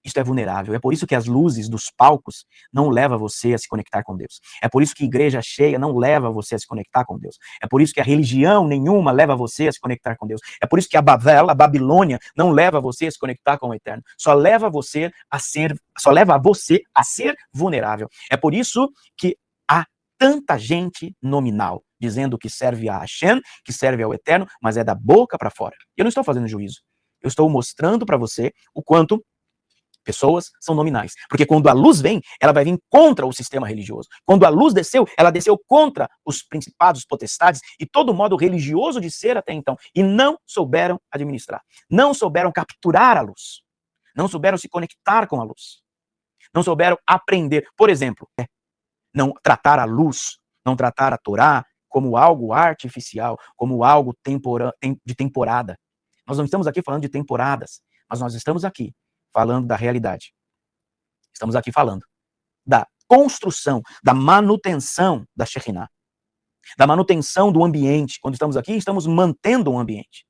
Isto é vulnerável. É por isso que as luzes dos palcos não levam você a se conectar com Deus. É por isso que igreja cheia não leva você a se conectar com Deus. É por isso que a religião nenhuma leva você a se conectar com Deus. É por isso que a Babilônia, não leva você a se conectar com o Eterno. Só leva você a ser vulnerável. É por isso que há tanta gente nominal dizendo que serve a Hashem, que serve ao Eterno, mas é da boca para fora. Eu não estou fazendo juízo. Eu estou mostrando para você o quanto pessoas são nominais. Porque quando a luz vem, ela vai vir contra o sistema religioso. Quando a luz desceu, ela desceu contra os principados, potestades e todo modo religioso de ser até então. E não souberam administrar. Não souberam capturar a luz. Não souberam se conectar com a luz. Não souberam aprender. Por exemplo, não tratar a luz, não tratar a Torá como algo artificial, como algo de temporada. Nós não estamos aqui falando de temporadas, mas nós estamos aqui falando da realidade. Estamos aqui falando da construção, da manutenção da Shekhinah, da manutenção do ambiente. Quando estamos aqui, estamos mantendo um ambiente.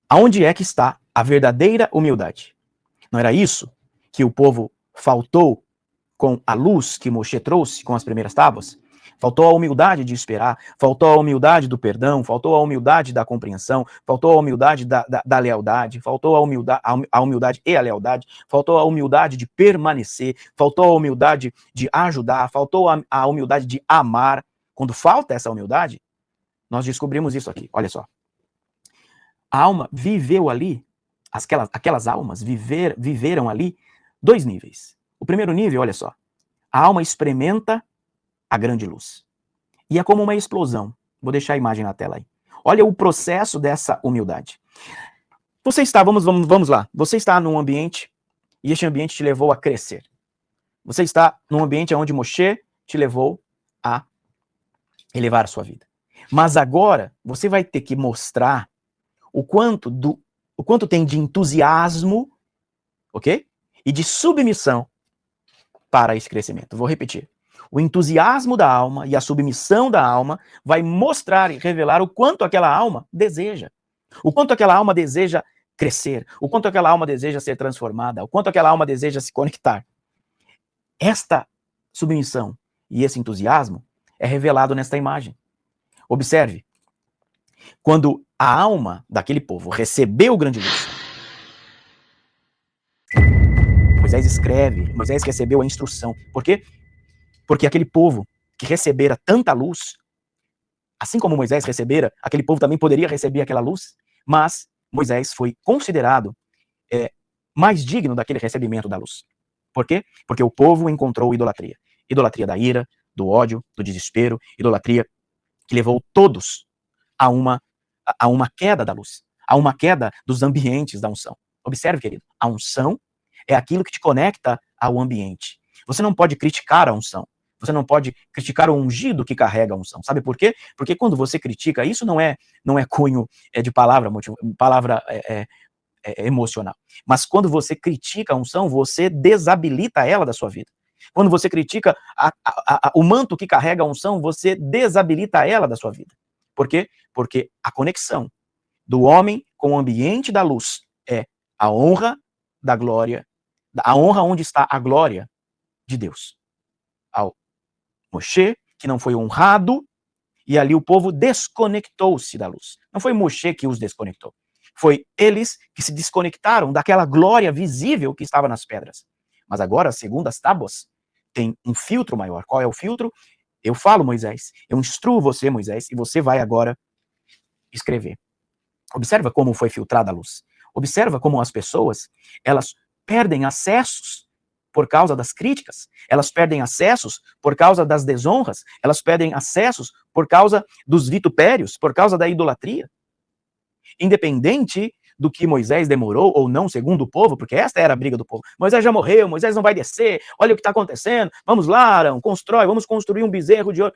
Aonde é que está a verdadeira humildade? Não era isso que o povo faltou com a luz que Moshe trouxe com as primeiras tábuas? Faltou a humildade de esperar, faltou a humildade do perdão, faltou a humildade da compreensão, faltou a humildade da lealdade, faltou a humildade e a lealdade, faltou a humildade de permanecer, faltou a humildade de ajudar, faltou a humildade de amar. Quando falta essa humildade, nós descobrimos isso aqui, olha só. A alma viveu ali, aquelas almas viveram ali 2 níveis. O primeiro nível, olha só, a alma experimenta a grande luz. E é como uma explosão. Vou deixar a imagem na tela aí. Olha o processo dessa humildade. Você está, vamos lá. Você está num ambiente e este ambiente te levou a crescer. Você está num ambiente onde Moshe te levou a elevar a sua vida. Mas agora você vai ter que mostrar o quanto tem de entusiasmo, ok? E de submissão para esse crescimento. Vou repetir. O entusiasmo da alma e a submissão da alma vai mostrar e revelar o quanto aquela alma deseja. O quanto aquela alma deseja crescer. O quanto aquela alma deseja ser transformada. O quanto aquela alma deseja se conectar. Esta submissão e esse entusiasmo é revelado nesta imagem. Observe. Quando a alma daquele povo recebeu o grande luz, Moisés recebeu a instrução. Por quê? Porque aquele povo que recebera tanta luz, assim como Moisés recebera, aquele povo também poderia receber aquela luz, mas Moisés foi considerado mais digno daquele recebimento da luz. Por quê? Porque o povo encontrou idolatria. Idolatria da ira, do ódio, do desespero, idolatria que levou todos a uma queda da luz, a uma queda dos ambientes da unção. Observe, querido, a unção é aquilo que te conecta ao ambiente. Você não pode criticar a unção. Você não pode criticar o ungido que carrega a unção. Sabe por quê? Porque quando você critica, isso não é cunho de palavra emocional. Mas quando você critica a unção, você desabilita ela da sua vida. Quando você critica o manto que carrega a unção, você desabilita ela da sua vida. Por quê? Porque a conexão do homem com o ambiente da luz é a honra da glória, a honra onde está a glória de Deus. Ao Moshe, que não foi honrado, e ali o povo desconectou-se da luz. Não foi Moshe que os desconectou. Foi eles que se desconectaram daquela glória visível que estava nas pedras. Mas agora, segundo as tábuas, tem um filtro maior. Qual é o filtro? Eu falo, Moisés, eu instruo você, Moisés, e você vai agora escrever. Observa como foi filtrada a luz. Observa como as pessoas, elas perdem acessos por causa das críticas, elas perdem acessos por causa das desonras, elas perdem acessos por causa dos vitupérios, por causa da idolatria. Independente do que Moisés demorou ou não, segundo o povo, porque esta era a briga do povo. Moisés já morreu, Moisés não vai descer, olha o que está acontecendo, vamos lá, Arão, vamos construir um bezerro de ouro.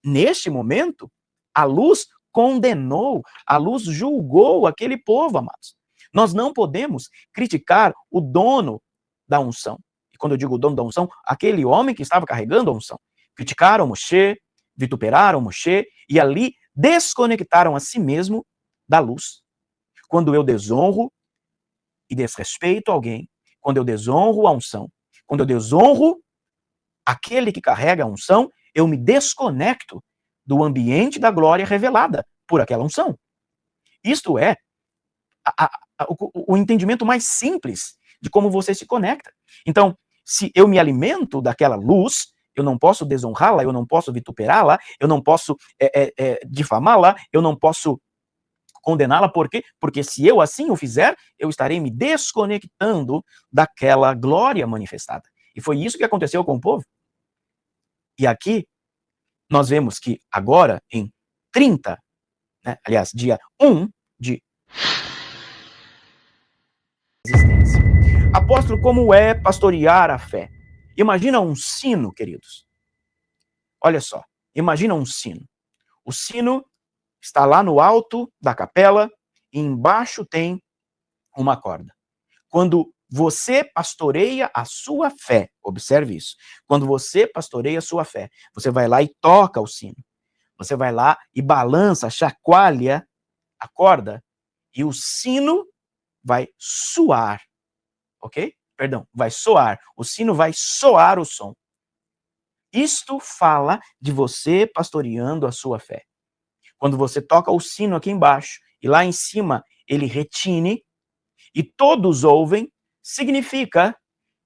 Neste momento, a luz condenou, a luz julgou aquele povo, amados. Nós não podemos criticar o dono da unção. E quando eu digo o dono da unção, aquele homem que estava carregando a unção. Criticaram Moshe, vituperaram Moshe e ali desconectaram a si mesmo da luz. Quando eu desonro e desrespeito alguém, quando eu desonro a unção, quando eu desonro aquele que carrega a unção, eu me desconecto do ambiente da glória revelada por aquela unção. Isto é o entendimento mais simples de como você se conecta. Então, se eu me alimento daquela luz, eu não posso desonrá-la, eu não posso vituperá-la, eu não posso difamá-la, eu não posso condená-la. Por quê? Porque se eu assim o fizer, eu estarei me desconectando daquela glória manifestada. E foi isso que aconteceu com o povo. E aqui, nós vemos que agora, em 30, aliás, dia 1 de existência. Apóstolo, como é pastorear a fé? Imagina um sino, queridos. Olha só, imagina um sino. O sino está lá no alto da capela e embaixo tem uma corda. Quando você pastoreia a sua fé, observe isso. Quando você pastoreia a sua fé, você vai lá e toca o sino. Você vai lá e balança, chacoalha a corda e o sino vai soar, ok? Perdão, vai soar. O sino vai soar o som. Isto fala de você pastoreando a sua fé. Quando você toca o sino aqui embaixo e lá em cima ele retine e todos ouvem, significa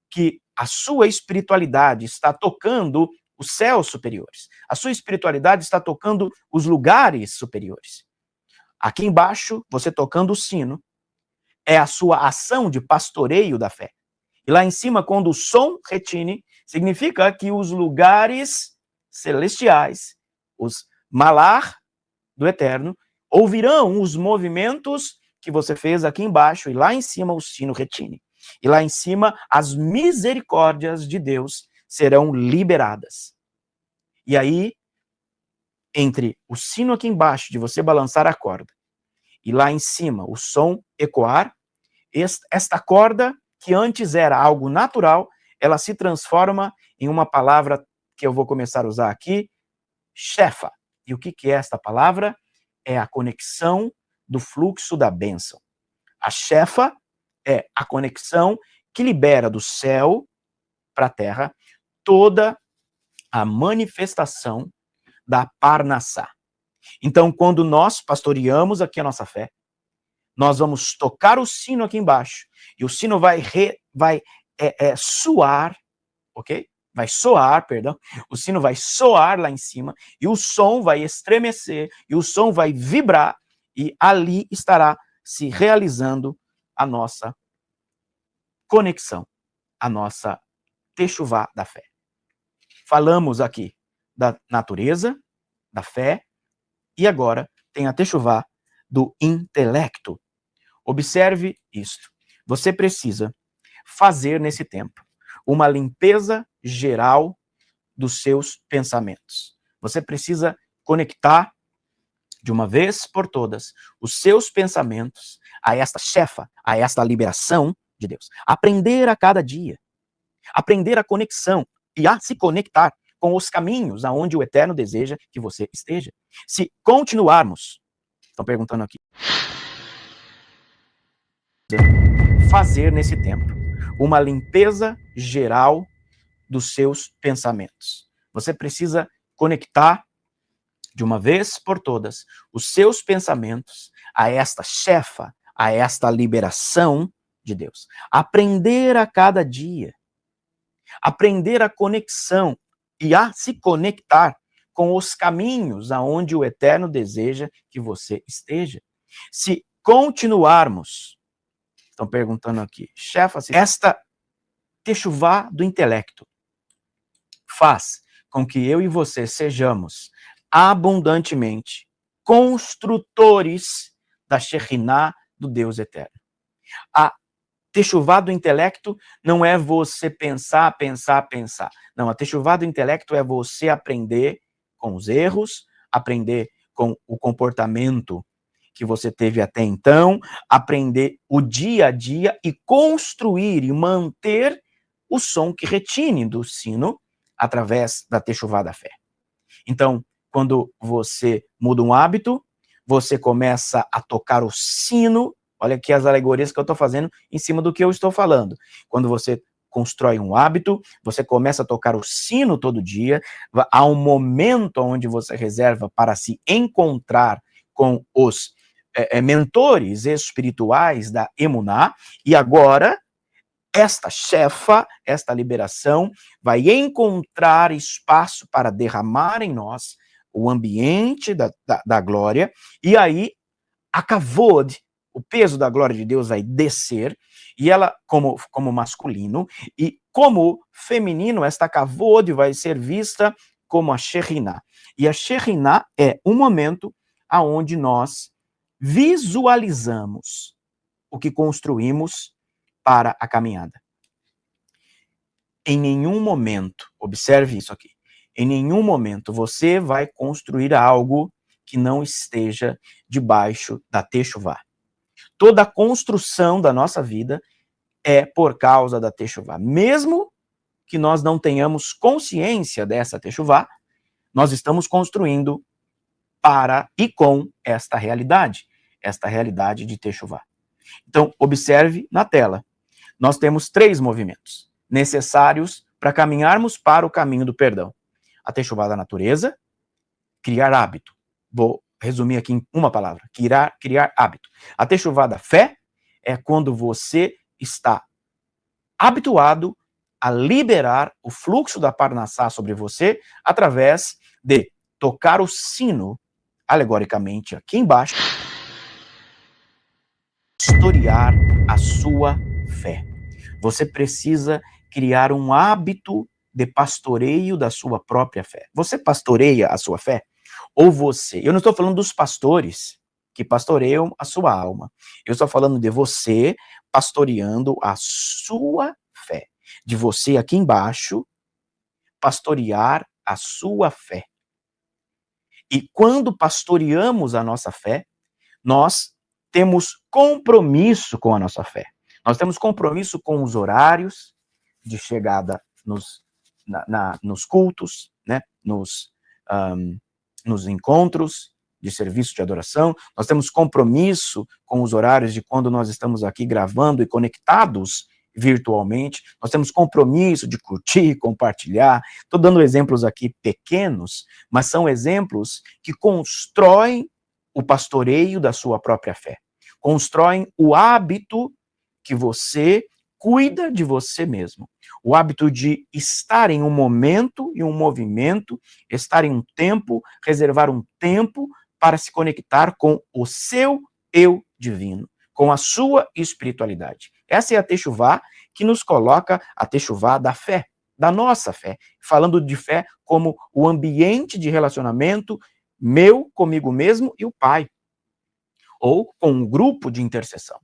que a sua espiritualidade está tocando os céus superiores. A sua espiritualidade está tocando os lugares superiores. Aqui embaixo, você tocando o sino, é a sua ação de pastoreio da fé. E lá em cima, quando o som retine, significa que os lugares celestiais, os malar do eterno, ouvirão os movimentos que você fez aqui embaixo, e lá em cima o sino retine. E lá em cima, as misericórdias de Deus serão liberadas. E aí, entre o sino aqui embaixo, de você balançar a corda, e lá em cima o som ecoar, esta corda, que antes era algo natural, ela se transforma em uma palavra que eu vou começar a usar aqui, shefa. E o que é esta palavra? É a conexão do fluxo da bênção. A shefa é a conexão que libera do céu para a terra toda a manifestação da Parnassá. Então, quando nós pastoreamos aqui a nossa fé, nós vamos tocar o sino aqui embaixo, e o sino vai soar, ok? Vai soar, perdão. O sino vai soar lá em cima, e o som vai estremecer, e o som vai vibrar, e ali estará se realizando a nossa conexão, a nossa techuvá da fé. Falamos aqui da natureza, da fé, e agora tem a techuvá do intelecto. Observe isto. Você precisa fazer nesse tempo uma limpeza geral dos seus pensamentos. Você precisa conectar de uma vez por todas os seus pensamentos a esta shefa, a esta liberação de Deus. Aprender a cada dia. Aprender a conexão e a se conectar com os caminhos aonde o Eterno deseja que você esteja. Se continuarmos, estão perguntando aqui, fazer nesse tempo uma limpeza geral dos seus pensamentos. Você precisa conectar de uma vez por todas os seus pensamentos a esta shefa, a esta liberação de Deus. Aprender a cada dia. Aprender a conexão e a se conectar com os caminhos aonde o Eterno deseja que você esteja. Se continuarmos, estão perguntando aqui, chefa, esta techuvá do intelecto faz com que eu e você sejamos abundantemente construtores da Shekhinah do Deus eterno. A techuvá do intelecto não é você pensar. Não, a techuvá do intelecto é você aprender com os erros, aprender com o comportamento que você teve até então, aprender o dia a dia e construir e manter o som que retine do sino através da techuvá da fé. Então, quando você muda um hábito, você começa a tocar o sino. Olha aqui as alegorias que eu estou fazendo em cima do que eu estou falando. Quando você constrói um hábito, você começa a tocar o sino todo dia, há um momento onde você reserva para se encontrar com os mentores espirituais da Emuná, e agora esta chefa, esta liberação, vai encontrar espaço para derramar em nós o ambiente da glória, e aí a kavod, o peso da glória de Deus vai descer, e ela, como masculino, e como feminino, esta kavod vai ser vista como a Shekhinah. E a Shekhinah é um momento onde nós visualizamos o que construímos para a caminhada. Em nenhum momento, observe isso aqui, em nenhum momento você vai construir algo que não esteja debaixo da techuvá. Toda a construção da nossa vida é por causa da techuvá. Mesmo que nós não tenhamos consciência dessa techuvá, nós estamos construindo para e com esta realidade de techuvá. Então, observe na tela. Nós temos 3 movimentos necessários para caminharmos para o caminho do perdão. A techuvá da natureza, criar hábito. Vou resumir aqui em uma palavra, criar hábito. A techuvá da fé é quando você está habituado a liberar o fluxo da Parnassá sobre você através de tocar o sino, alegoricamente aqui embaixo, pastorear a sua fé. Você precisa criar um hábito de pastoreio da sua própria fé. Você pastoreia a sua fé? Ou você... Eu não estou falando dos pastores que pastoreiam a sua alma. Eu estou falando de você pastoreando a sua fé. De você aqui embaixo pastorear a sua fé. E quando pastoreamos a nossa fé, nós temos compromisso com a nossa fé. Nós temos compromisso com os horários de chegada nos cultos, né? nos encontros de serviço de adoração. Nós temos compromisso com os horários de quando nós estamos aqui gravando e conectados virtualmente. Nós temos compromisso de curtir, compartilhar. Estou dando exemplos aqui pequenos, mas são exemplos que constroem o pastoreio da sua própria fé. Constroem o hábito que você cuida de você mesmo. O hábito de estar em um momento e um movimento, estar em um tempo, reservar um tempo para se conectar com o seu eu divino, com a sua espiritualidade. Essa é a techuvá que nos coloca a techuvá da fé, da nossa fé. Falando de fé como o ambiente de relacionamento meu comigo mesmo e o Pai. Ou com um grupo de intercessão.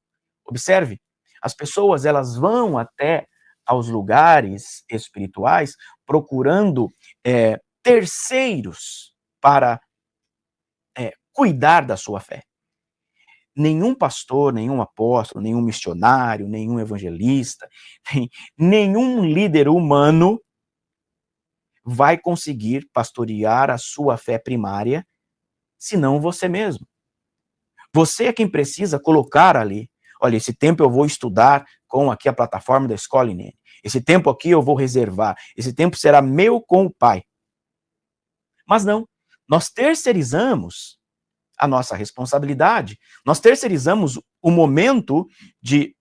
Observe, as pessoas elas vão até aos lugares espirituais procurando terceiros para cuidar da sua fé. Nenhum pastor, nenhum apóstolo, nenhum missionário, nenhum evangelista, nenhum líder humano vai conseguir pastorear a sua fé primária, senão você mesmo. Você é quem precisa colocar ali, olha, esse tempo eu vou estudar com aqui a plataforma da Escola Inene. Esse tempo aqui eu vou reservar. Esse tempo será meu com o Pai. Mas não, nós terceirizamos a nossa responsabilidade. Nós terceirizamos o momento de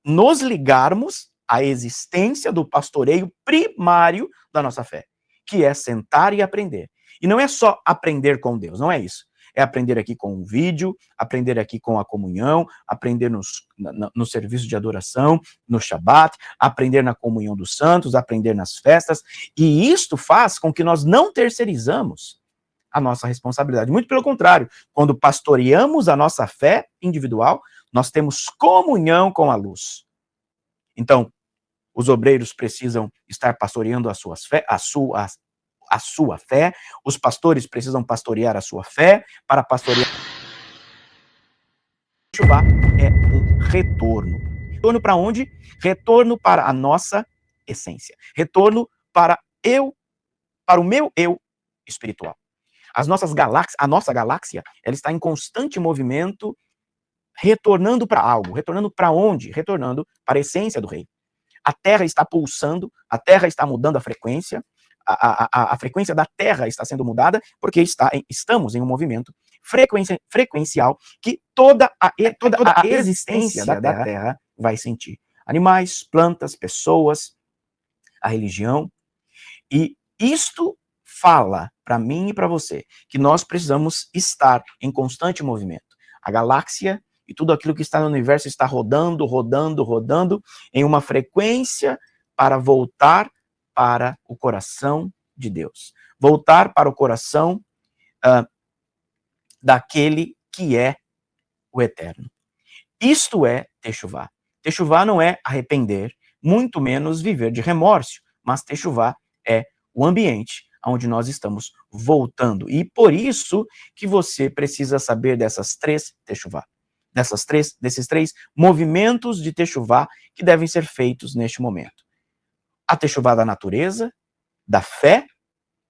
nos ligarmos à existência do pastoreio primário da nossa fé, que é sentar e aprender. E não é só aprender com Deus, não é isso. é aprender aqui com o vídeo, aprender aqui com a comunhão, aprender no serviço de adoração, no Shabat, aprender na comunhão dos santos, aprender nas festas, e isto faz com que nós não terceirizamos a nossa responsabilidade. Muito pelo contrário, quando pastoreamos a nossa fé individual, nós temos comunhão com a luz. Então, os obreiros precisam estar pastoreando a sua fé, os pastores precisam pastorear a sua fé, para pastorear Teshuvá é um retorno. Retorno para onde? Retorno para a nossa essência. Retorno para o meu eu espiritual. A nossa galáxia, ela está em constante movimento, retornando para algo. Retornando para onde? Retornando para a essência do rei. A Terra está pulsando, a Terra está mudando a frequência, a frequência da Terra está sendo mudada, porque estamos em um movimento frequencial que toda a existência da Terra vai sentir. Animais, plantas, pessoas, a religião. E isto fala para mim e para você que nós precisamos estar em constante movimento. A galáxia e tudo aquilo que está no universo está rodando em uma frequência para voltar para o coração de Deus. Voltar para o coração daquele que é o Eterno. Isto é Teshuvá. Teshuvá não é arrepender, muito menos viver de remorso, mas Teshuvá é o ambiente onde nós estamos voltando. E por isso que você precisa saber dessas três Teshuvá. Desses três movimentos de Teshuvá que devem ser feitos neste momento. A Teshuvá da natureza, da fé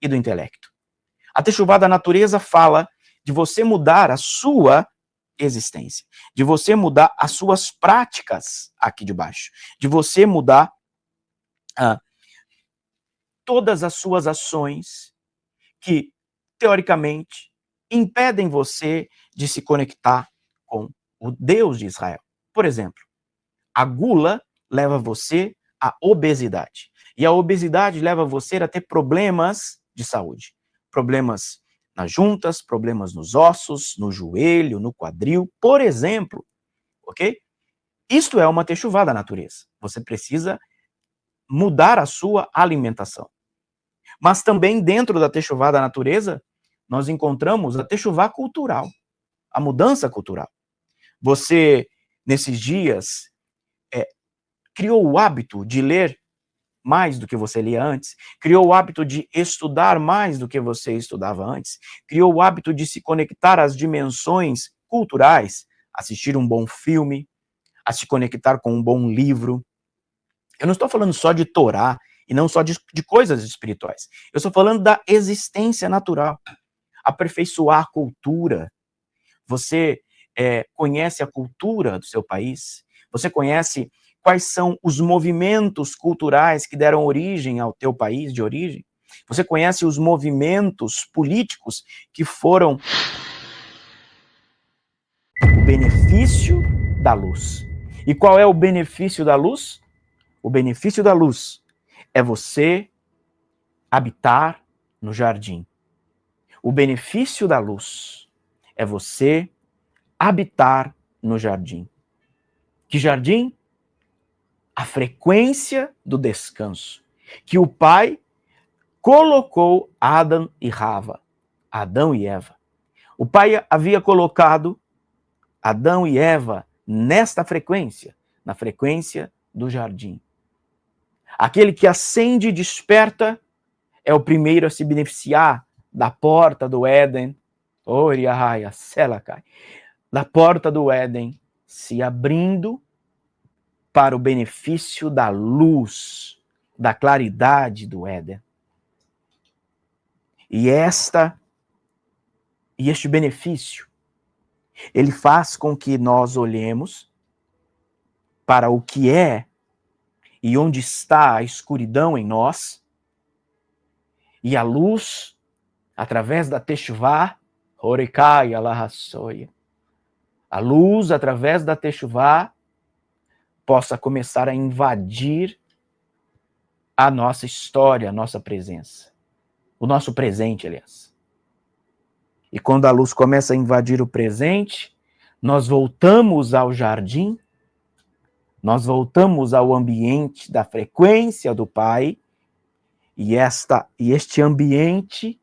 e do intelecto. A Teshuvá da natureza fala de você mudar a sua existência, de você mudar as suas práticas aqui de baixo, de você mudar todas as suas ações que, teoricamente, impedem você de se conectar com o Deus de Israel. Por exemplo, a gula leva você à obesidade. E a obesidade leva você a ter problemas de saúde. Problemas nas juntas, problemas nos ossos, no joelho, no quadril, por exemplo. Ok? Isto é uma Teshuvá da natureza. Você precisa mudar a sua alimentação. Mas também dentro da Teshuvá da natureza, nós encontramos a Teshuvá cultural, a mudança cultural. Você, nesses dias, criou o hábito de ler mais do que você lia antes, criou o hábito de estudar mais do que você estudava antes, criou o hábito de se conectar às dimensões culturais, assistir um bom filme, a se conectar com um bom livro. Eu não estou falando só de Torá, e não só de coisas espirituais. Eu estou falando da existência natural. Aperfeiçoar a cultura. Você conhece a cultura do seu país? Você conhece quais são os movimentos culturais que deram origem ao teu país de origem? Você conhece os movimentos políticos que foram o benefício da luz? E qual é o benefício da luz? O benefício da luz é você habitar no jardim. O benefício da luz é você habitar no jardim. Que jardim? A frequência do descanso. Que o Pai colocou Adão e Eva. O Pai havia colocado Adão e Eva nesta frequência, na frequência do jardim. Aquele que acende e desperta é o primeiro a se beneficiar da porta do Éden, da porta do Éden se abrindo para o benefício da luz, da claridade do Éden. E este benefício, ele faz com que nós olhemos para o que é e onde está a escuridão em nós, e a luz, através da Teshuvá, a luz, através da Teshuvá, possa começar a invadir a nossa história, a nossa presença. O nosso presente, aliás. E quando a luz começa a invadir o presente, nós voltamos ao jardim, nós voltamos ao ambiente da frequência do Pai, e este ambiente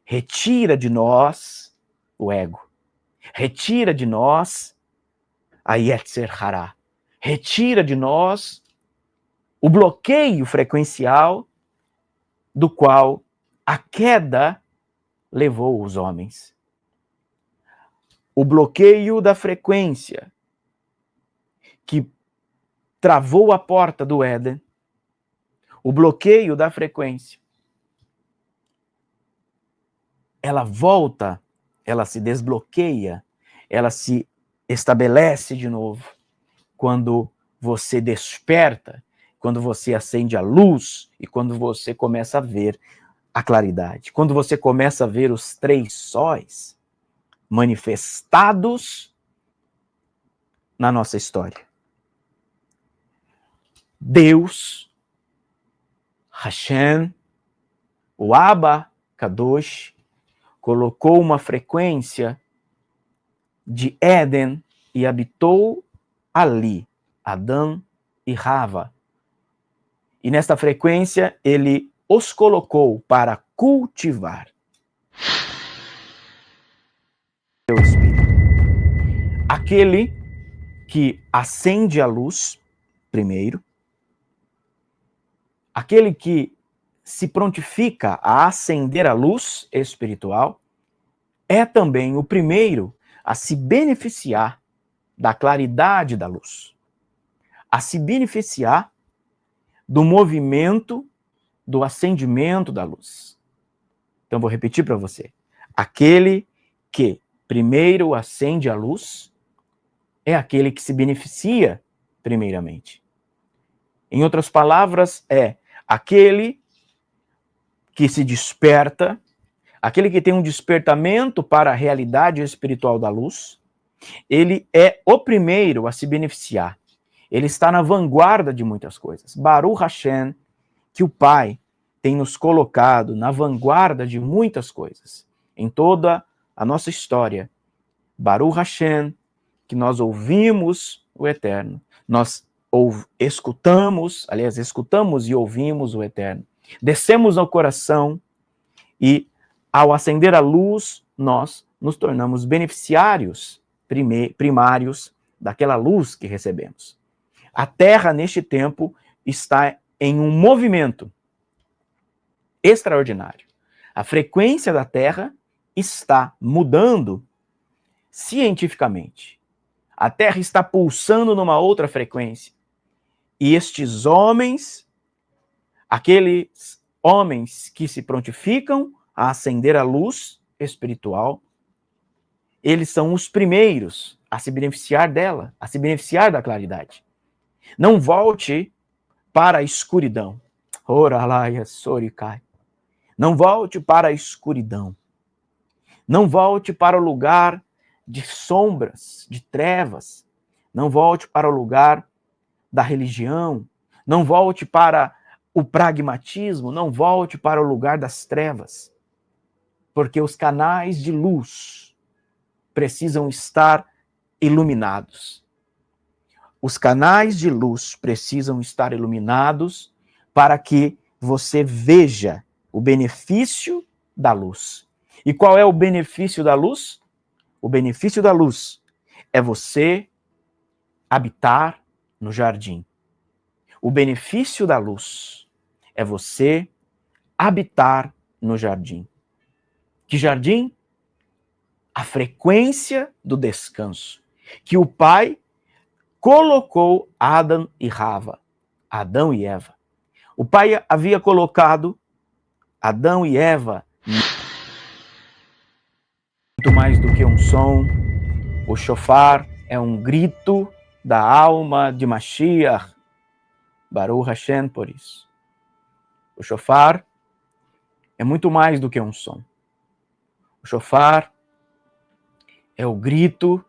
retira de nós o ego, retira de nós a Yetzer Hará, retira de nós o bloqueio frequencial do qual a queda levou os homens. O bloqueio da frequência que travou a porta do Éden, o bloqueio da frequência, ela volta, ela se desbloqueia, ela se estabelece de novo quando você desperta, quando você acende a luz e quando você começa a ver a claridade. Quando você começa a ver os três sóis manifestados na nossa história. Deus, Hashem, o Abba Kadosh, colocou uma frequência de Éden e habitou ali, Adão e Rava. E nesta frequência, ele os colocou para cultivar seu espírito. Aquele que acende a luz, primeiro, aquele que se prontifica a acender a luz espiritual, é também o primeiro a se beneficiar da claridade da luz, a se beneficiar do movimento do acendimento da luz. Então, vou repetir para você. Aquele que primeiro acende a luz é aquele que se beneficia primeiramente. Em outras palavras, é aquele que se desperta, aquele que tem um despertamento para a realidade espiritual da luz, ele é o primeiro a se beneficiar. Ele está na vanguarda de muitas coisas. Baruch Hashem, que o Pai tem nos colocado na vanguarda de muitas coisas, em toda a nossa história. Baruch Hashem, que nós ouvimos o Eterno, nós escutamos e ouvimos o Eterno, descemos ao coração e, ao acender a luz, nós nos tornamos beneficiários primários daquela luz que recebemos. A Terra, neste tempo, está em um movimento extraordinário. A frequência da Terra está mudando cientificamente. A Terra está pulsando numa outra frequência. E estes homens, aqueles homens que se prontificam a acender a luz espiritual, eles são os primeiros a se beneficiar dela, a se beneficiar da claridade. Não volte para a escuridão. Oralaia sorikai. Não volte para a escuridão. Não volte para o lugar de sombras, de trevas. Não volte para o lugar da religião. Não volte para o pragmatismo. Não volte para o lugar das trevas. Porque os canais de luz precisam estar iluminados. Os canais de luz precisam estar iluminados para que você veja o benefício da luz. E qual é o benefício da luz? O benefício da luz é você habitar no jardim. O benefício da luz é você habitar no jardim. Que jardim? A frequência do descanso. Que o Pai colocou Adão e Rava, Adão e Eva. O Pai havia colocado Adão e Eva muito mais do que um som. O shofar é um grito da alma de Mashiach. Baruch Hashem por isso. O shofar é muito mais do que um som. O shofar é o grito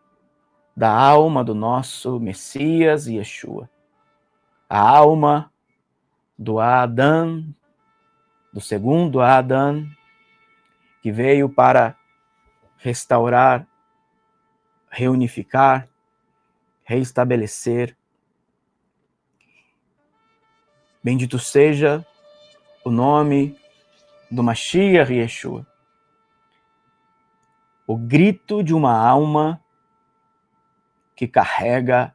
da alma do nosso Messias Yeshua. A alma do Adão, do segundo Adão, que veio para restaurar, reunificar, reestabelecer. Bendito seja o nome do Mashiach Yeshua. O grito de uma alma que carrega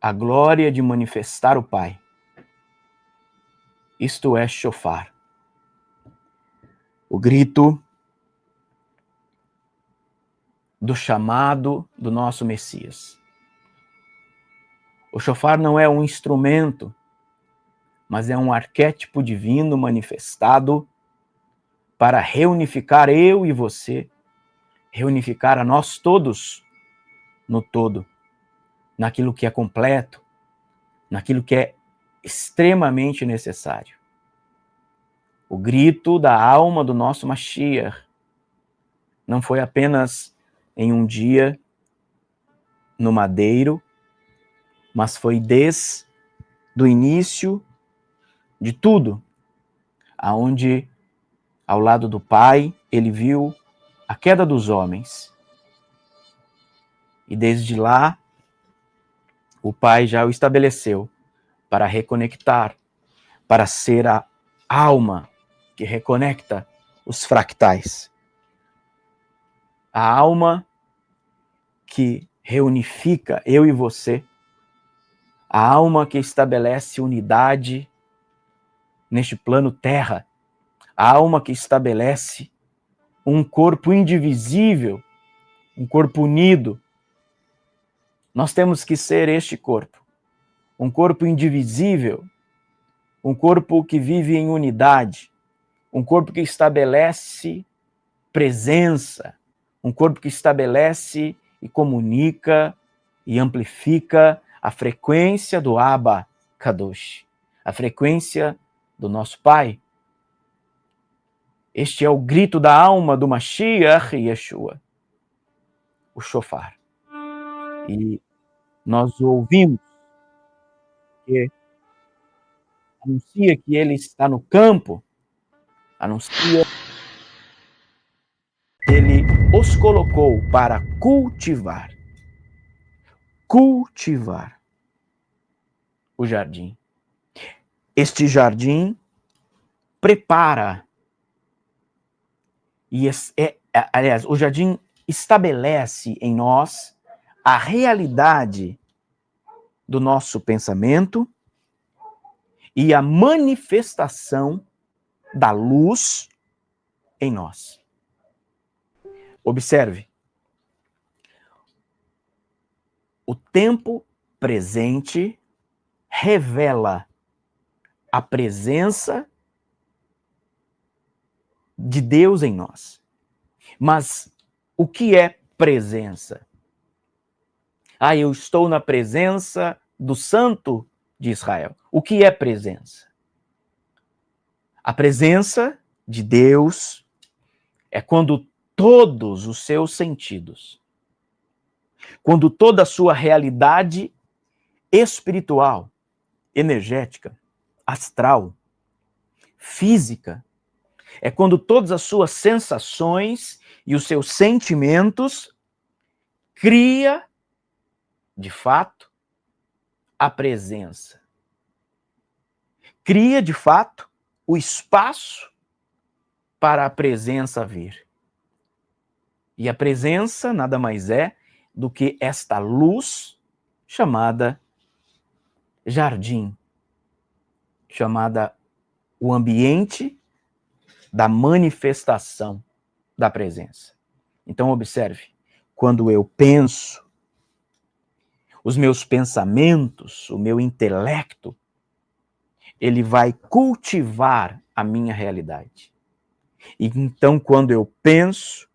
a glória de manifestar o Pai. Isto é shofar. O grito do chamado do nosso Messias. O shofar não é um instrumento, mas é um arquétipo divino manifestado para reunificar eu e você, reunificar a nós todos no todo, naquilo que é completo, naquilo que é extremamente necessário. O grito da alma do nosso Mashiach não foi apenas em um dia no madeiro, mas foi desde o início de tudo, aonde ao lado do Pai ele viu a queda dos homens. E desde lá o Pai já o estabeleceu para reconectar, para ser a alma que reconecta os fractais. A alma que reunifica eu e você. A alma que estabelece unidade neste plano terra. A alma que estabelece um corpo indivisível, um corpo unido. Nós temos que ser este corpo. Um corpo indivisível, um corpo que vive em unidade, um corpo que estabelece presença, um corpo que estabelece e comunica e amplifica a frequência do Abba Kadosh, a frequência do nosso Pai. Este é o grito da alma do Mashiach Yeshua, o shofar. E nós ouvimos que anuncia que ele está no campo, anuncia que ele os colocou para cultivar o jardim. Este jardim prepara, aliás, o jardim estabelece em nós a realidade do nosso pensamento e a manifestação da luz em nós. Observe, o tempo presente revela a presença de Deus em nós. Mas o que é presença? Eu estou na presença do Santo de Israel. O que é presença? A presença de Deus é quando todos os seus sentidos, quando toda a sua realidade espiritual, energética, astral, física, é quando todas as suas sensações e os seus sentimentos cria, de fato, a presença. Cria, de fato, o espaço para a presença vir. E a presença nada mais é do que esta luz chamada jardim, chamada o ambiente da manifestação da presença. Então, observe, quando eu penso, os meus pensamentos, o meu intelecto, ele vai cultivar a minha realidade. E então, quando eu penso,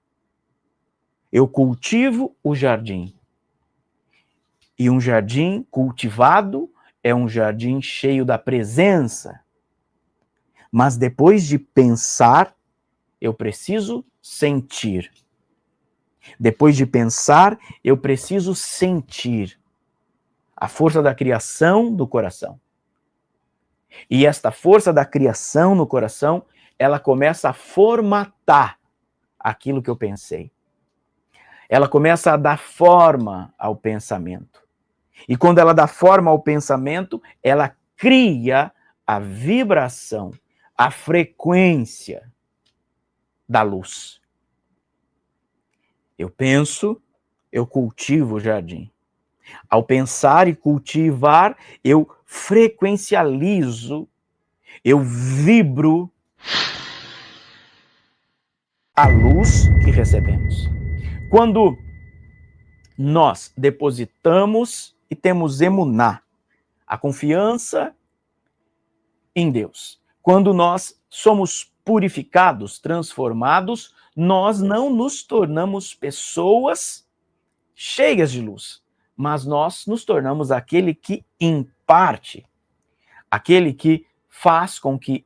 eu cultivo o jardim. E um jardim cultivado é um jardim cheio da presença. Mas depois de pensar, eu preciso sentir. Depois de pensar, eu preciso sentir a força da criação do coração. E esta força da criação no coração, ela começa a formatar aquilo que eu pensei. ela começa a dar forma ao pensamento. E quando ela dá forma ao pensamento, ela cria a vibração, a frequência da luz. Eu penso, eu cultivo o jardim. Ao pensar e cultivar, eu frequencializo, eu vibro a luz que recebemos. Quando nós depositamos e temos emuná, a confiança em Deus, quando nós somos purificados, transformados, nós não nos tornamos pessoas cheias de luz, mas nós nos tornamos aquele que imparte, aquele que faz com que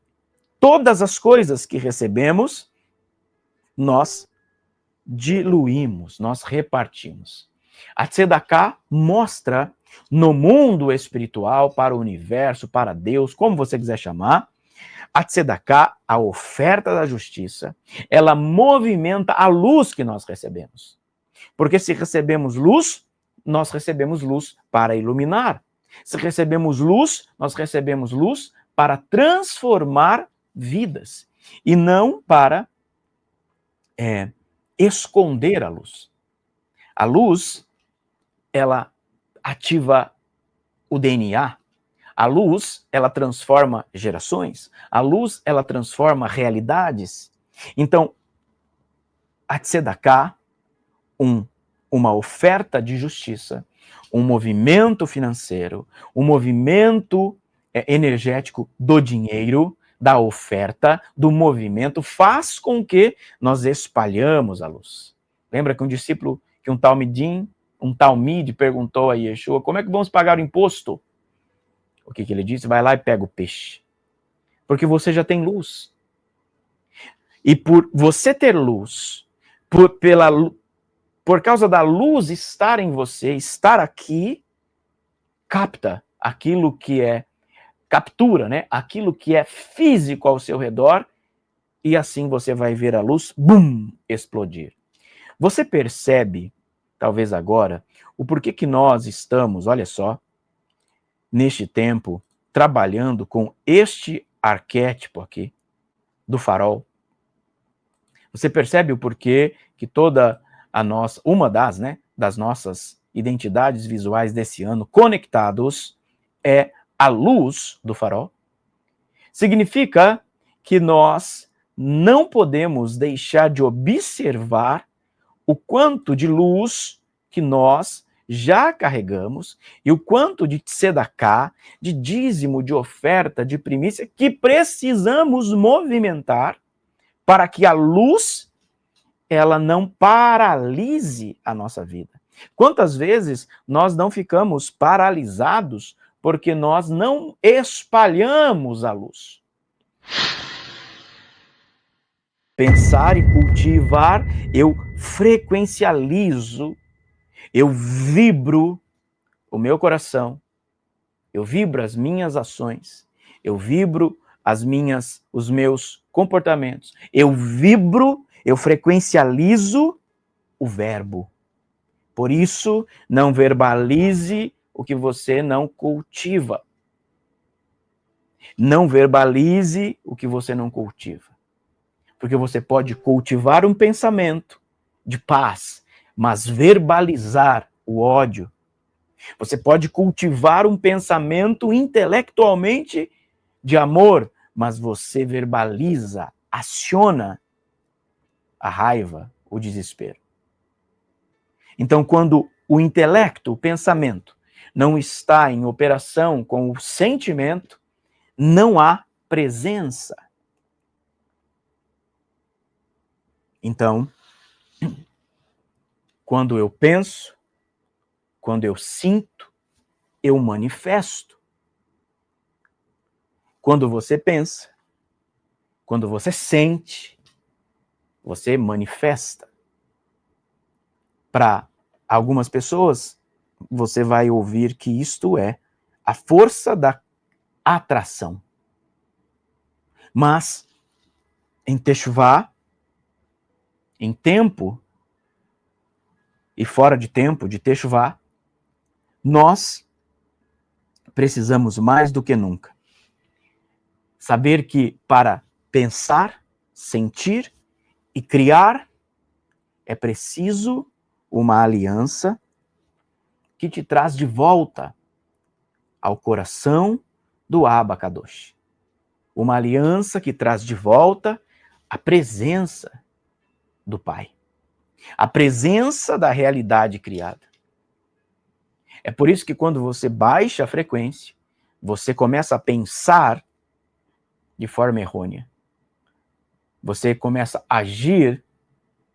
todas as coisas que recebemos, nós diluímos, nós repartimos. A Tzedaká mostra no mundo espiritual, para o universo, para Deus, como você quiser chamar, a Tzedaká, a oferta da justiça, ela movimenta a luz que nós recebemos. Porque se recebemos luz, nós recebemos luz para iluminar. Se recebemos luz, nós recebemos luz para transformar vidas. E não para esconder a luz. A luz, ela ativa o DNA. A luz, ela transforma gerações. A luz, ela transforma realidades. Então, a Tzedaká, uma oferta de justiça, um movimento financeiro, um movimento energético do dinheiro, da oferta, do movimento, faz com que nós espalhamos a luz. Lembra que um talmide perguntou a Yeshua, como é que vamos pagar o imposto? O que ele disse? Vai lá e pega o peixe. Porque você já tem luz. E por você ter luz, por causa da luz estar em você, estar aqui, capta aquilo que captura, né? Aquilo que é físico ao seu redor, e assim você vai ver a luz, bum, explodir. Você percebe, talvez agora, o porquê que nós estamos, olha só, neste tempo, trabalhando com este arquétipo aqui, do farol. Você percebe o porquê que uma das nossas identidades visuais desse ano, conectados, é a luz do farol? Significa que nós não podemos deixar de observar o quanto de luz que nós já carregamos e o quanto de tzedaká, de dízimo, de oferta, de primícia, que precisamos movimentar para que a luz ela não paralise a nossa vida. Quantas vezes nós não ficamos paralisados porque nós não espalhamos a luz? Pensar e cultivar, eu frequencializo, eu vibro o meu coração, eu vibro as minhas ações, eu vibro os meus comportamentos, eu frequencializo o verbo. Por isso, não verbalize o que você não cultiva. Não verbalize o que você não cultiva. Porque você pode cultivar um pensamento de paz, mas verbalizar o ódio. Você pode cultivar um pensamento intelectualmente de amor, mas você verbaliza, aciona a raiva, o desespero. Então, quando o intelecto, o pensamento, não está em operação com o sentimento, não há presença. Então, quando eu penso, quando eu sinto, eu manifesto. Quando você pensa, quando você sente, você manifesta. Para algumas pessoas, você vai ouvir que isto é a força da atração. Mas, em Teshuvá, em tempo e fora de tempo de Techuvá, nós precisamos mais do que nunca saber que para pensar, sentir e criar é preciso uma aliança que te traz de volta ao coração do Abba Kadosh. Uma aliança que traz de volta a presença do Pai. A presença da realidade criada. É por isso que quando você baixa a frequência, você começa a pensar de forma errônea. Você começa a agir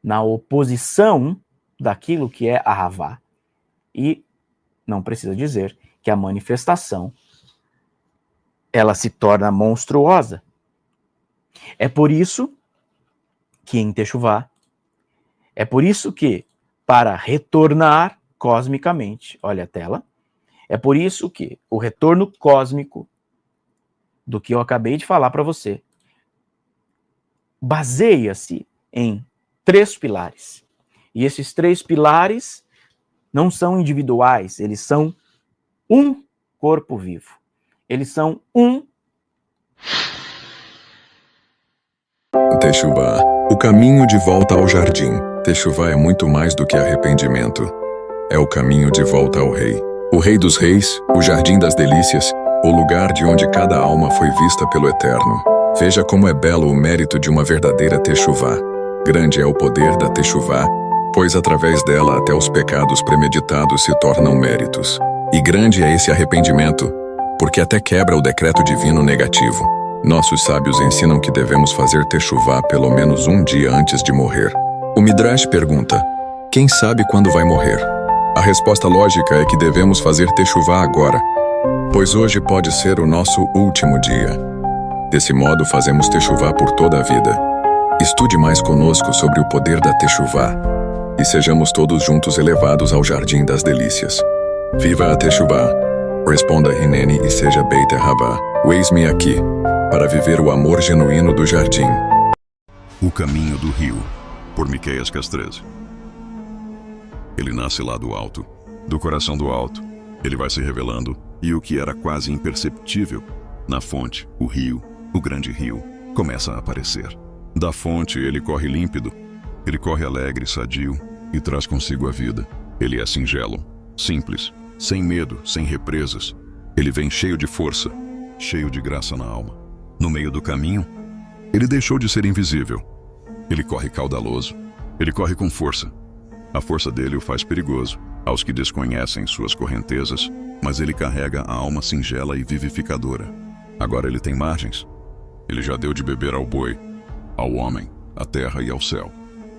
na oposição daquilo que é a Havá. E não precisa dizer que a manifestação ela se torna monstruosa. É por isso que em Techuvá, é por isso que para retornar cosmicamente, olha a tela, é por isso que o retorno cósmico do que eu acabei de falar para você baseia-se em 3 pilares. E esses 3 pilares não são individuais, eles são um corpo vivo. Eles são um. Techuvá, o caminho de volta ao jardim. Techuvá é muito mais do que arrependimento. É o caminho de volta ao Rei. O Rei dos Reis, o Jardim das Delícias, o lugar de onde cada alma foi vista pelo Eterno. Veja como é belo o mérito de uma verdadeira Techuvá. Grande é o poder da Techuvá, pois através dela até os pecados premeditados se tornam méritos. E grande é esse arrependimento, porque até quebra o decreto divino negativo. Nossos sábios ensinam que devemos fazer Techuvá pelo menos um dia antes de morrer. O Midrash pergunta, quem sabe quando vai morrer? A resposta lógica é que devemos fazer Techuvá agora, pois hoje pode ser o nosso último dia. Desse modo, fazemos Techuvá por toda a vida. Estude mais conosco sobre o poder da Techuvá e sejamos todos juntos elevados ao Jardim das Delícias. Viva a Techuvá! Responda Hineni e seja Beit Havá. Eis-me aqui, para viver o amor genuíno do jardim. O caminho do rio, por Miqueias Castreze. Ele nasce lá do alto, do coração do alto. Ele vai se revelando, e o que era quase imperceptível, na fonte, o rio, o grande rio, começa a aparecer. Da fonte ele corre límpido, ele corre alegre, sadio, e traz consigo a vida. Ele é singelo, simples, sem medo, sem represas. Ele vem cheio de força, cheio de graça na alma. No meio do caminho, ele deixou de ser invisível. Ele corre caudaloso, ele corre com força. A força dele o faz perigoso aos que desconhecem suas correntezas, mas ele carrega a alma singela e vivificadora. Agora ele tem margens. Ele já deu de beber ao boi, ao homem, à terra e ao céu.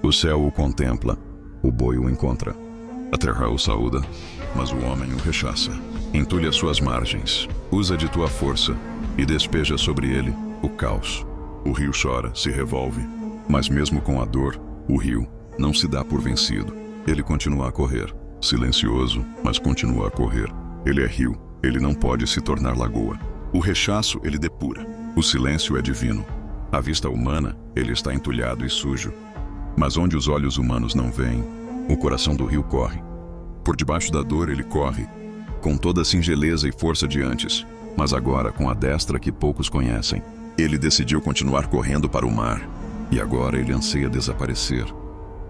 O céu o contempla, o boi o encontra. A terra o saúda, mas o homem o rechaça. Entulha as suas margens, usa de tua força e despeja sobre ele o caos. O rio chora, se revolve, mas mesmo com a dor, o rio não se dá por vencido. Ele continua a correr, silencioso, mas continua a correr. Ele é rio, ele não pode se tornar lagoa. O rechaço ele depura, o silêncio é divino. À vista humana, ele está entulhado e sujo. Mas onde os olhos humanos não veem, o coração do rio corre. Por debaixo da dor ele corre, com toda a singeleza e força de antes, mas agora com a destra que poucos conhecem. Ele decidiu continuar correndo para o mar, e agora ele anseia desaparecer.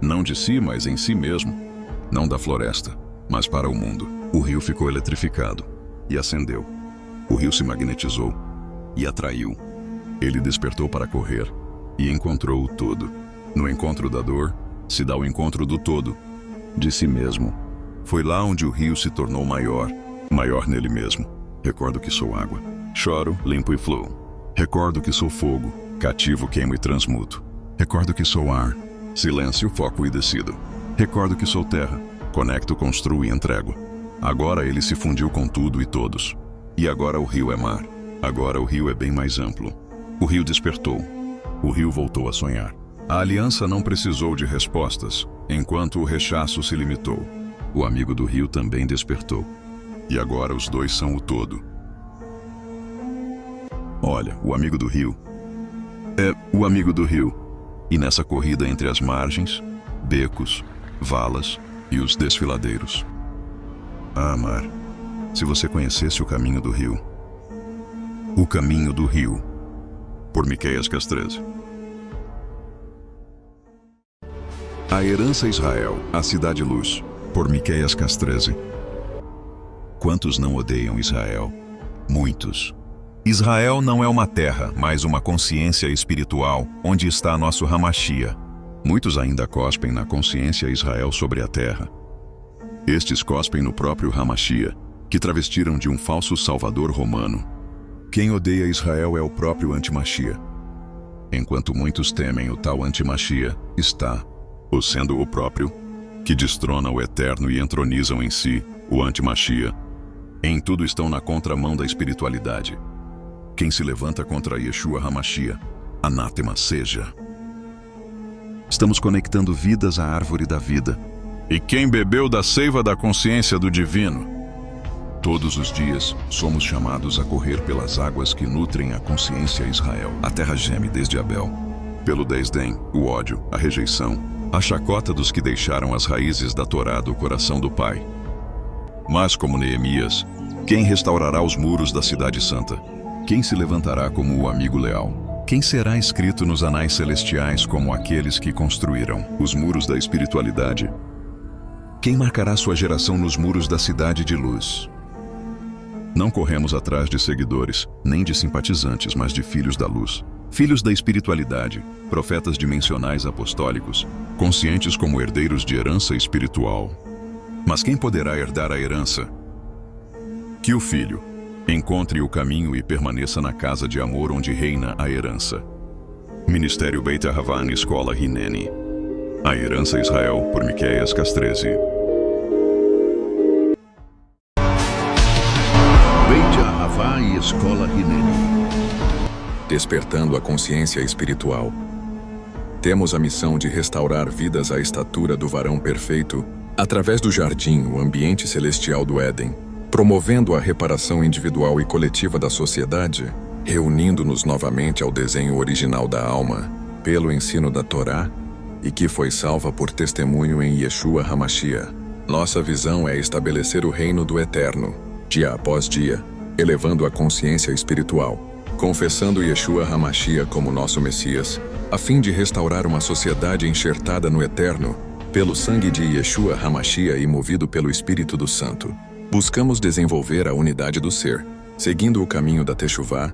Não de si, mas em si mesmo. Não da floresta, mas para o mundo. O rio ficou eletrificado e acendeu. O rio se magnetizou e atraiu. Ele despertou para correr e encontrou o todo. No encontro da dor, se dá o encontro do todo, de si mesmo. Foi lá onde o rio se tornou maior, maior nele mesmo. Recordo que sou água, choro, limpo e fluo. Recordo que sou fogo, cativo, queimo e transmuto. Recordo que sou ar, silêncio, foco e decido. Recordo que sou terra, conecto, construo e entrego. Agora ele se fundiu com tudo e todos. E agora o rio é mar. Agora o rio é bem mais amplo. O rio despertou. O rio voltou a sonhar. A aliança não precisou de respostas, enquanto o rechaço se limitou. O amigo do rio também despertou. E agora os dois são o todo. Olha, o amigo do rio é o amigo do rio. E nessa corrida entre as margens, becos, valas, e os desfiladeiros. Ah, Mar, se você conhecesse o caminho do rio. O caminho do rio, por Miqueias Castresse. A herança Israel, a cidade luz, por Miqueias Castresse. Quantos não odeiam Israel? Muitos. Israel não é uma terra, mas uma consciência espiritual, onde está nosso Hamashia. Muitos ainda cospem na consciência Israel sobre a terra. Estes cospem no próprio Hamashia, que travestiram de um falso salvador romano. Quem odeia Israel é o próprio Antimachia. Enquanto muitos temem o tal Antimachia, está, o sendo o próprio, que destrona o eterno e entronizam em si o Antimachia. Em tudo estão na contramão da espiritualidade. Quem se levanta contra Yeshua Hamashia, anátema seja. Estamos conectando vidas à árvore da vida. E quem bebeu da seiva da consciência do divino? Todos os dias, somos chamados a correr pelas águas que nutrem a consciência Israel. A terra geme desde Abel. Pelo desdém, o ódio, a rejeição, a chacota dos que deixaram as raízes da Torá do coração do Pai. Mas como Neemias, quem restaurará os muros da cidade santa? Quem se levantará como o amigo leal? Quem será escrito nos anais celestiais como aqueles que construíram os muros da espiritualidade? Quem marcará sua geração nos muros da cidade de luz? Não corremos atrás de seguidores, nem de simpatizantes, mas de filhos da luz. Filhos da espiritualidade, profetas dimensionais apostólicos, conscientes como herdeiros de herança espiritual. Mas quem poderá herdar a herança? Que o filho encontre o caminho e permaneça na casa de amor onde reina a herança. Ministério Beit Ahavá na Escola Hineni. A herança Israel, por Miqueias Castresse. Beit Ahavá e Escola Hineni. Despertando a consciência espiritual. Temos a missão de restaurar vidas à estatura do varão perfeito, através do jardim, o ambiente celestial do Éden, promovendo a reparação individual e coletiva da sociedade, reunindo-nos novamente ao desenho original da alma, pelo ensino da Torá, e que foi salva por testemunho em Yeshua Hamashia. Nossa visão é estabelecer o reino do Eterno, dia após dia, elevando a consciência espiritual, confessando Yeshua Hamashia como nosso Messias, a fim de restaurar uma sociedade enxertada no Eterno, pelo sangue de Yeshua Hamashia e movido pelo Espírito do Santo. Buscamos desenvolver a unidade do ser, seguindo o caminho da Teshuvá,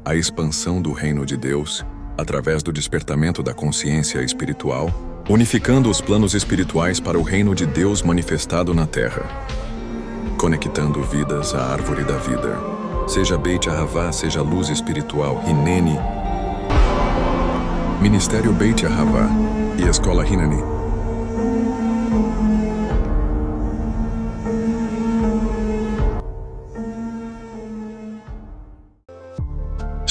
a expansão do reino de Deus, através do despertamento da consciência espiritual, unificando os planos espirituais para o reino de Deus manifestado na terra. Conectando vidas à árvore da vida. Seja Beit Ahavá, seja luz espiritual, Hineni. Ministério Beit Ahavá e Escola Hineni.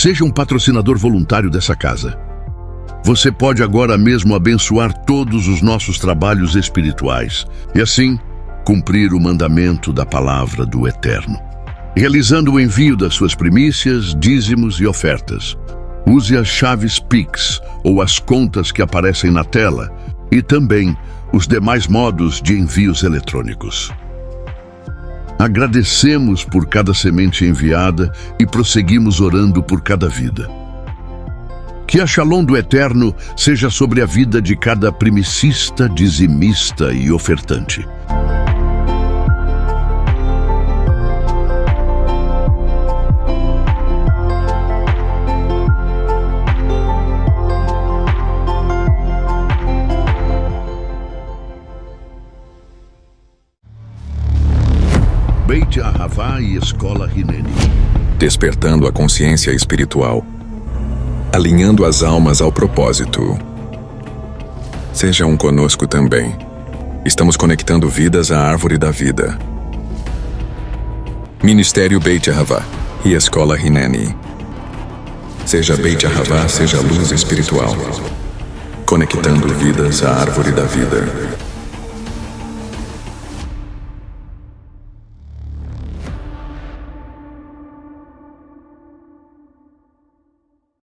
Seja um patrocinador voluntário dessa casa. Você pode agora mesmo abençoar todos os nossos trabalhos espirituais e assim cumprir o mandamento da palavra do Eterno, realizando o envio das suas primícias, dízimos e ofertas. Use as chaves Pix ou as contas que aparecem na tela e também os demais modos de envios eletrônicos. Agradecemos por cada semente enviada e prosseguimos orando por cada vida. Que a Shalom do Eterno seja sobre a vida de cada primicista, dizimista e ofertante. Beit Ahavá e Escola Hineni. Despertando a consciência espiritual. Alinhando as almas ao propósito. Sejam conosco também. Estamos conectando vidas à árvore da vida. Ministério Beit Ahavá e Escola Hineni. Seja Beit Ahavá, seja luz espiritual. Conectando vidas à árvore da vida.